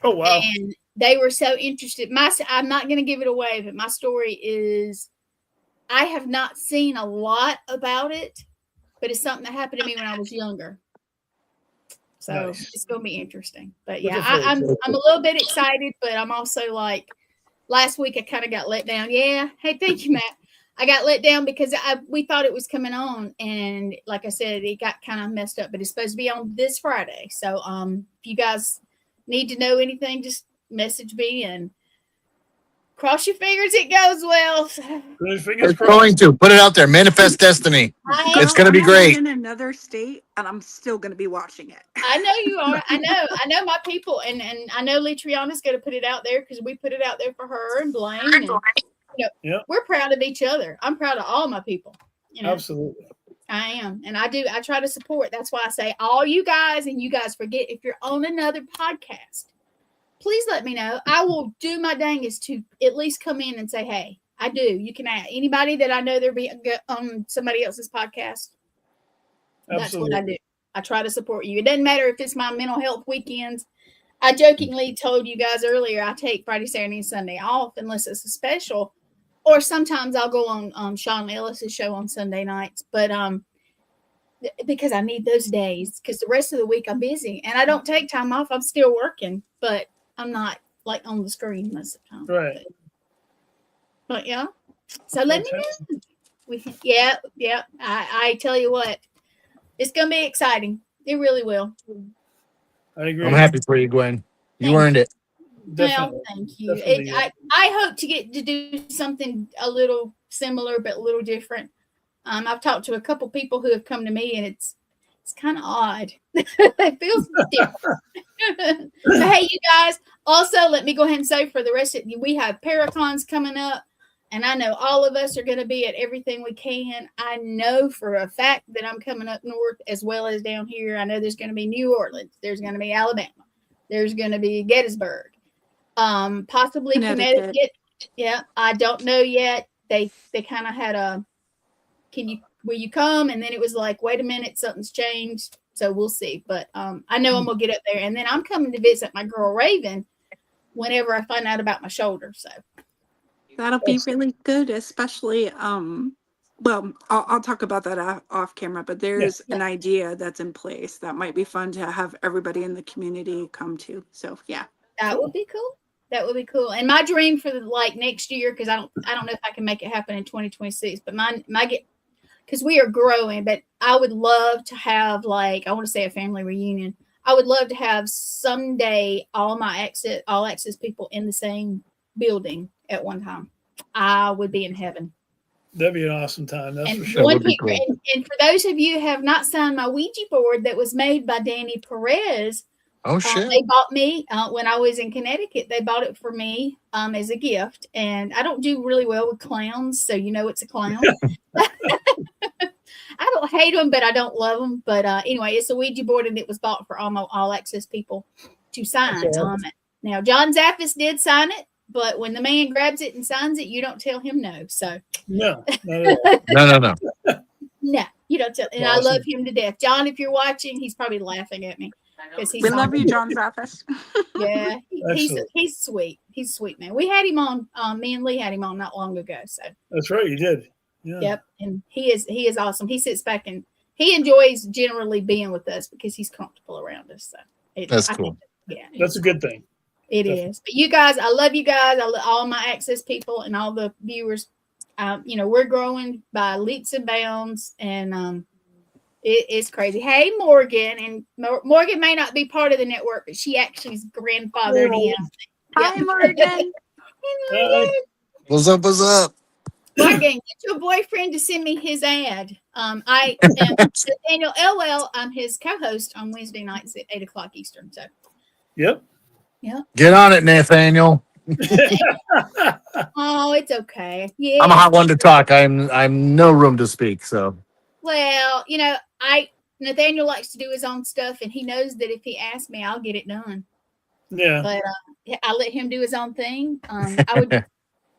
Oh, wow. And they were so interested. I'm not going to give it away, but my story is I have not seen a lot about it, but it's something that happened to me when I was younger. So It's going to be interesting. But yeah, I'm a little bit excited, but I'm also like, last week I kind of got let down. Yeah. Hey, thank you, Matt. I got let down because we thought it was coming on. And like I said, it got kind of messed up, but it's supposed to be on this Friday. So if you guys need to know anything, just message me and cross your fingers it goes well. It's going to put it out there. Manifest destiny. It's going to be great. I'm in another state, and I'm still going to be watching it. I know you are. I know my people, and I know Letriana's going to put it out there because we put it out there for her and Blaine. And, we're proud of each other. I'm proud of all my people. Absolutely. I am. And I try to support. That's why I say all you guys, and you guys forget if you're on another podcast, please let me know. I will do my dangest to at least come in and say, hey, I do. You can add anybody that I know they're being on somebody else's podcast. That's what I do. I try to support you. It doesn't matter if it's my mental health weekends. I jokingly told you guys earlier, I take Friday, Saturday, and Sunday off unless it's a special. Or sometimes I'll go on Sean Ellis's show on Sunday nights. But because I need those days because the rest of the week I'm busy. And I don't take time off. I'm still working. But I'm not like on the screen most of the time. Right. But yeah. So let me know. Yeah. I tell you what, it's gonna be exciting. It really will. I agree. I'm happy for you, Gwen. You earned it. Definitely. Well, thank you. I hope to get to do something a little similar but a little different. I've talked to a couple people who have come to me, and it's kind of odd. It feels different. But hey, you guys, also let me go ahead and say for the rest of you, we have Paracons coming up, and I know all of us are going to be at everything we can. I know for a fact that I'm coming up north as well as down here. I know there's going to be New Orleans, there's going to be Alabama, there's going to be Gettysburg, possibly Connecticut. Yeah, I don't know yet. They kind of had a will you come? And then it was like, wait a minute, something's changed. So we'll see. But I know I'm going to get up there. And then I'm coming to visit my girl Raven whenever I find out about my shoulder. So that'll be really good, especially well, I'll talk about that off camera, but there's an idea that's in place that might be fun to have everybody in the community come to. So yeah. That would be cool. That would be cool. And my dream for like next year, because I don't know if I can make it happen in 2026, but because we are growing, but I would love to have like, I want to say a family reunion. I would love to have someday all access people in the same building at one time. I would be in heaven. That'd be an awesome time. That's And for sure. one would be picture, cool. and for those of you who have not signed my Ouija board that was made by Danny Perez, Oh shit. they bought me when I was in Connecticut. They bought it for me as a gift, and I don't do really well with clowns, so you know it's a clown. I don't hate them, but I don't love them. But anyway, it's a Ouija board, and it was bought for all access people to sign. Okay. Now, John Zaffis did sign it, but when the man grabs it and signs it, you don't tell him no. So No, not at all. No. no, you don't tell. And Awesome. I love him to death. John, if you're watching, he's probably laughing at me because he's We love you, John Zaffis. Yeah, Excellent. he's sweet. He's a sweet man. We had him on. Me and Lee had him on not long ago. So That's right. You did. Yeah. yep, and he is awesome. He sits back and he enjoys generally being with us because he's comfortable around us. So That's I cool. think, yeah, That's a good thing. it definitely. is. But you guys, I love you guys. I love all my access people and all the viewers. We're growing by leaps and bounds, and it's crazy. Hey, Morgan, and Morgan may not be part of the network, but she actually is grandfathered in. Hi, Morgan. What's up? What's up? Morgan, get your boyfriend to send me his ad. I am Daniel Elwell. I'm his co-host on Wednesday nights at 8:00 Eastern. So Yep. Get on it, Nathaniel. oh, it's okay. Yeah. I'm a hot one to talk. I'm no room to speak. So Well, Nathaniel likes to do his own stuff, and he knows that if he asks me, I'll get it done. Yeah. But I let him do his own thing. I would,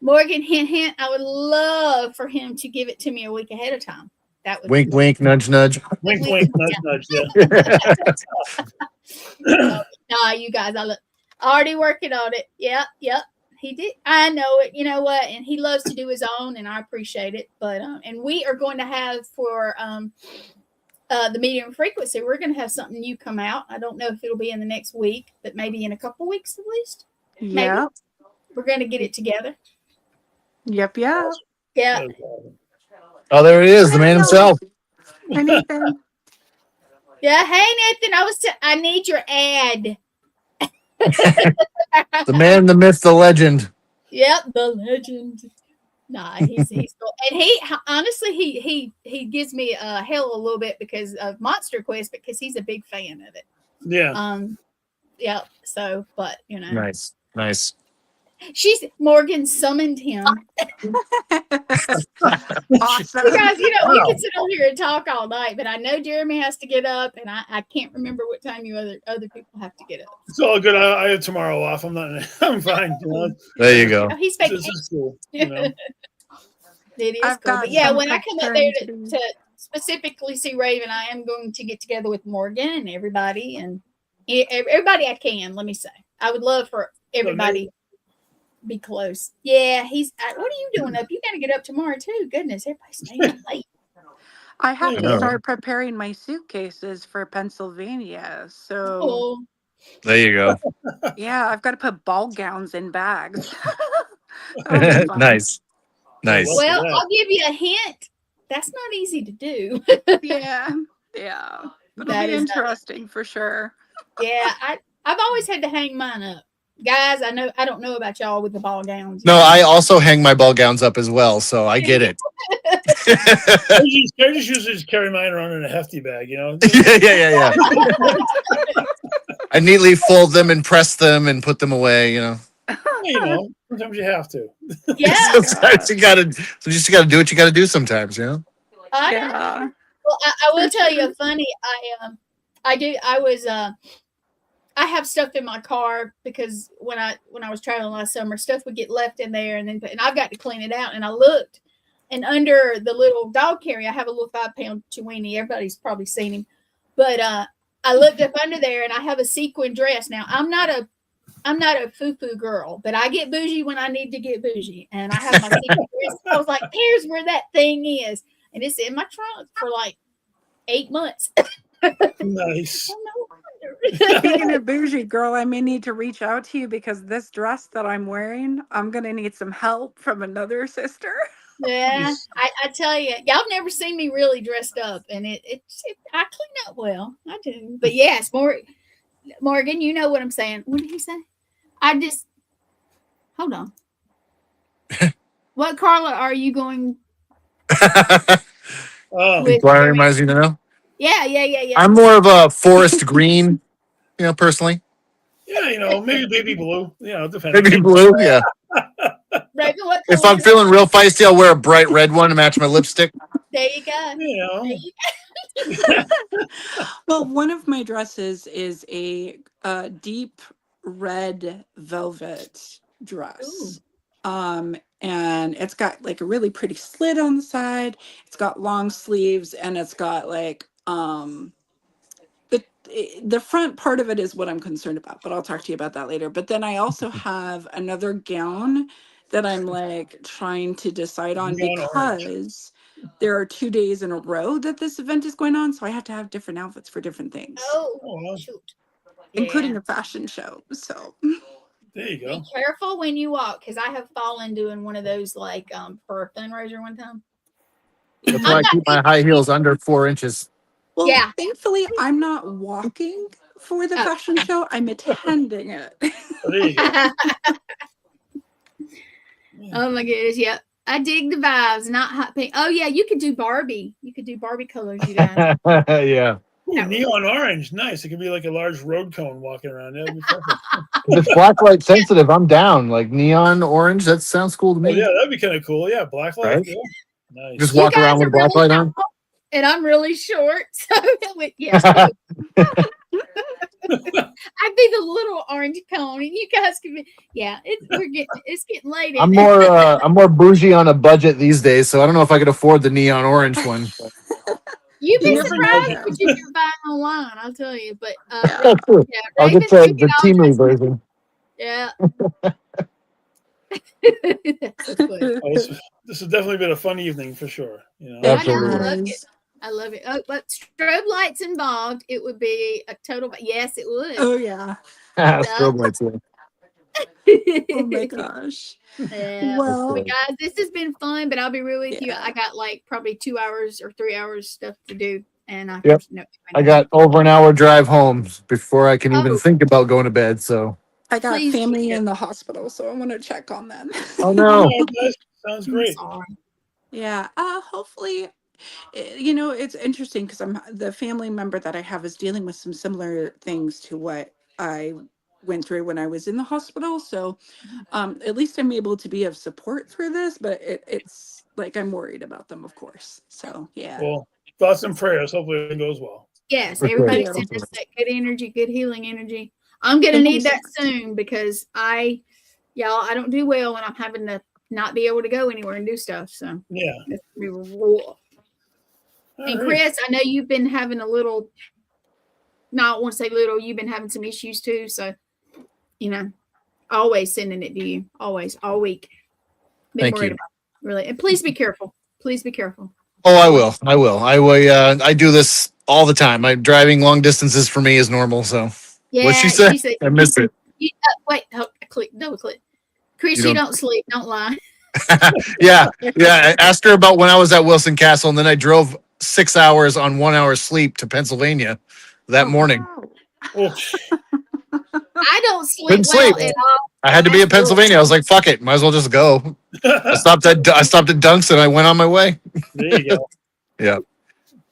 Morgan, hint, I would love for him to give it to me a week ahead of time. That would wink, wink, nudge, nudge. Wink, wink, nudge, nudge. Yeah. Nah, you guys, already working on it. Yep. He did. I know it. You know what? And he loves to do his own, and I appreciate it. But and we are going to have for the medium frequency, we're going to have something new come out. I don't know if it'll be in the next week, but maybe in a couple weeks at least. Yeah. We're going to get it together. Yep. Yeah. Oh, there he is, the man himself. Hi, Nathan. Yeah. Hey, Nathan, I need your ad. The man, the myth, the legend. Yep, the legend. Nah, he's cool. And he honestly he gives me hell a little bit because of Monster Quest because he's a big fan of it. Yeah. Yeah. So, but Nice. Morgan summoned him. Awesome. You guys, we can sit on here and talk all night, but I know Jeremy has to get up, and I can't remember what time you other people have to get up. It's all good. I have tomorrow off. I'm fine. There you go. Oh, he's This vacation. is cool. It is I've cool. got But yeah, some when I come up there preparing to specifically see Raven, I am going to get together with Morgan and everybody I can. Let me say, I would love for everybody to be close. Yeah, what are you doing up? You got to get up tomorrow too. Goodness, everybody's staying up late. I have I to know. start preparing my suitcases for Pennsylvania. So, Oh, There you go. yeah, I've got to put ball gowns in bags. That'll be fun. Nice. well, I'll give you a hint. That's not easy to do. Yeah. It'll That be is not- interesting for sure. Yeah, I've always had to hang mine up. Guys, I don't know about y'all with the ball gowns. No, I also hang my ball gowns up as well, so I get it. I just usually just carry mine around in a hefty bag, Yeah. I neatly fold them and press them and put them away, Sometimes you have to. Yeah. Sometimes you gotta do what you gotta do sometimes, I know. Yeah. Well, I will tell you a funny. I have stuff in my car because when I was traveling last summer, stuff would get left in there, and I've got to clean it out. And I looked, and under the little dog carrier, I have a little 5-pound Chiweenie. Everybody's probably seen him, but I looked up under there, and I have a sequin dress. Now I'm not a foo-foo girl, but I get bougie when I need to get bougie, and I have my sequin dress. I was like, "Here's where that thing is," and it's in my trunk for like 8 months. Nice. Speaking of bougie, girl, I may need to reach out to you because this dress that I'm wearing, I'm going to need some help from another sister. Yeah, I tell you, y'all never seen me really dressed up, and I clean up well. I do, but yes, Morgan, you know what I'm saying. What did he say? I just hold on. What, Carla, are you going Oh, with? Inquiring minds need to know. Yeah. I'm more of a forest green, personally. yeah, maybe baby blue. It depends. Maybe blue, yeah. Raven, what If color I'm is feeling real feisty, I'll wear a bright red one to match my lipstick. There you go. You There know, you Well, one of my dresses is a deep red velvet Ooh. dress. And it's got like a really pretty slit on the side. It's got long sleeves and it's got like the front part of it is what I'm concerned about, but I'll talk to you about that later. But then I also have another gown that I'm like trying to decide on neon orange. because there are 2 days in a row that this event is going on, so I have to have different outfits for different things, Oh, well, Shoot. including Yeah. a fashion show. So there you Be go. careful when you walk, because I have fallen doing one of those like for a fundraiser one time. That's why I keep my high heels under 4 inches. well, Yeah. thankfully I'm not walking for the Oh. fashion show. I'm attending it. Oh, there you go. Oh my goodness, yeah. I dig the vibes, not hot pink. Oh yeah, you could do Barbie. You could do Barbie colors, you guys. Yeah. Ooh, neon orange, nice. It could be like a large road cone walking around. That'd be perfect. If it's black light sensitive, I'm down. Like neon orange, that sounds cool to Oh, me. yeah, that'd be kind of cool. Yeah, black light. Right? Yeah. Nice. Just You walk around guys with a are black really light on. tall, and I'm really short. So yes, I'd be the little orange cone, and you guys could be. Yeah, it's getting late. I'm isn't it? I'm more bougie on a budget these days, so I don't know if I could afford the neon orange one. You'd You be never know. surprised what you can find online. I'll tell you. But Yeah, true. yeah, I'll Raven, get the you can Timu version. Yeah. That's funny. Oh, this has definitely been a fun evening for sure. Absolutely. I love it. I love it. Oh, but strobe lights involved, it would be a total. Yes, it would. Oh yeah. Strobe lights. Oh my gosh. Yeah. Well, But guys, this has been fun, but I'll be real with you. Yeah. I got like probably 2 hours or 3 hours stuff to do. And Yep. I got over an hour drive home before I can even Oh. think about going to bed. So I got Please family do. in the hospital, so I want to check on them. oh no. Oh, nice. Sounds I'm great. sorry. Yeah. Hopefully, it's interesting because I'm the family member that I have is dealing with some similar things to what I went through when I was in the hospital. So, at least I'm able to be of support through this, but it's like I'm worried about them, of course. So yeah. Well, thoughts and prayers. Hopefully it goes well. Yes, For sure. everybody Yeah. send us that good energy, good healing energy. I'm gonna Thank you need so that soon because I don't do well when I'm having to not be able to go anywhere and do stuff. So Yeah. it's gonna be rough. All And right. Chris, I know you've been having a little. No, I won't say little. You've been having some issues too. So, always sending it to you. Always, all week. Been Thank worried you. about it, really. And please be careful. Please be careful. Oh, I will. I do this all the time. I'm driving long distances for me is normal. So Yeah, what'd she say? she said. I missed it. Wait, double click. Chris, You you don't- don't sleep. Don't lie. Yeah. I asked her about when I was at Wilson Castle, and then I drove 6 hours on 1 hour sleep to Pennsylvania that Oh, morning. wow. Oof. I don't sleep Couldn't well sleep. at all. I had to be in Pennsylvania. I was like, "Fuck it, might as well just go." I stopped at Dunk's and I went on my way. There you go. Yeah.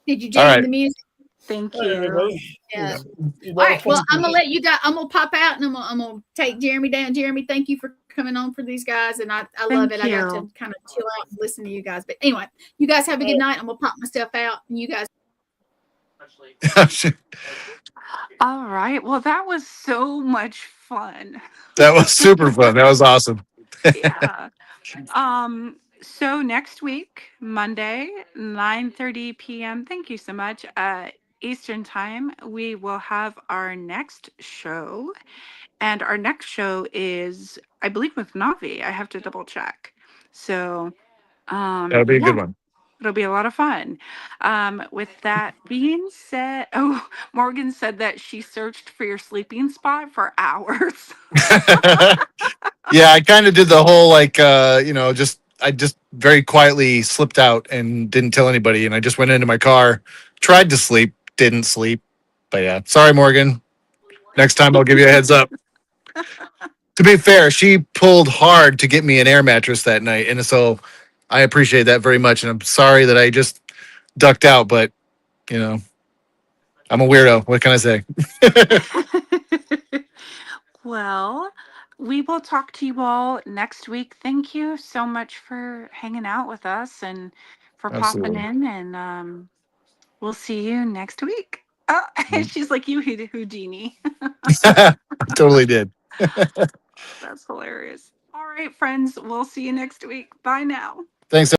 Did you All jam right. the music? Thank All right, you. everybody. Yeah. All All right. Well, I'm gonna let you guys. I'm gonna pop out and I'm gonna take Jeremy down. Jeremy, thank you for coming on for these guys, and I love Thank it. I got to you. kind of chill out and listen to you guys. But anyway, you guys have a good night. I'm gonna pop my stuff out, and you guys. All right. Well, that was so much fun. That was super fun. That was awesome. Yeah. So next week, Monday, 9:30 p.m. Thank you so much. Eastern time, we will have our next show. And our next show is, I believe, with Navi. I have to double check. So That'll be a good one. it'll be a lot of fun. With that being said, oh, Morgan said that she searched for your sleeping spot for hours. Yeah, I kind of did the whole I just very quietly slipped out and didn't tell anybody, and I just went into my car, tried to sleep, didn't sleep. But yeah, sorry, Morgan. Next time I'll give you a heads up. To be fair, she pulled hard to get me an air mattress that night, and so I appreciate that very much. And I'm sorry that I just ducked out, but you know, I'm a weirdo. What can I say? Well, we will talk to you all next week. Thank you so much for hanging out with us and for popping Absolutely. in. And we'll see you next week. Oh, she's like, you Houdini. Totally did. That's hilarious. All right, friends. We'll see you next week. Bye now. Thanks.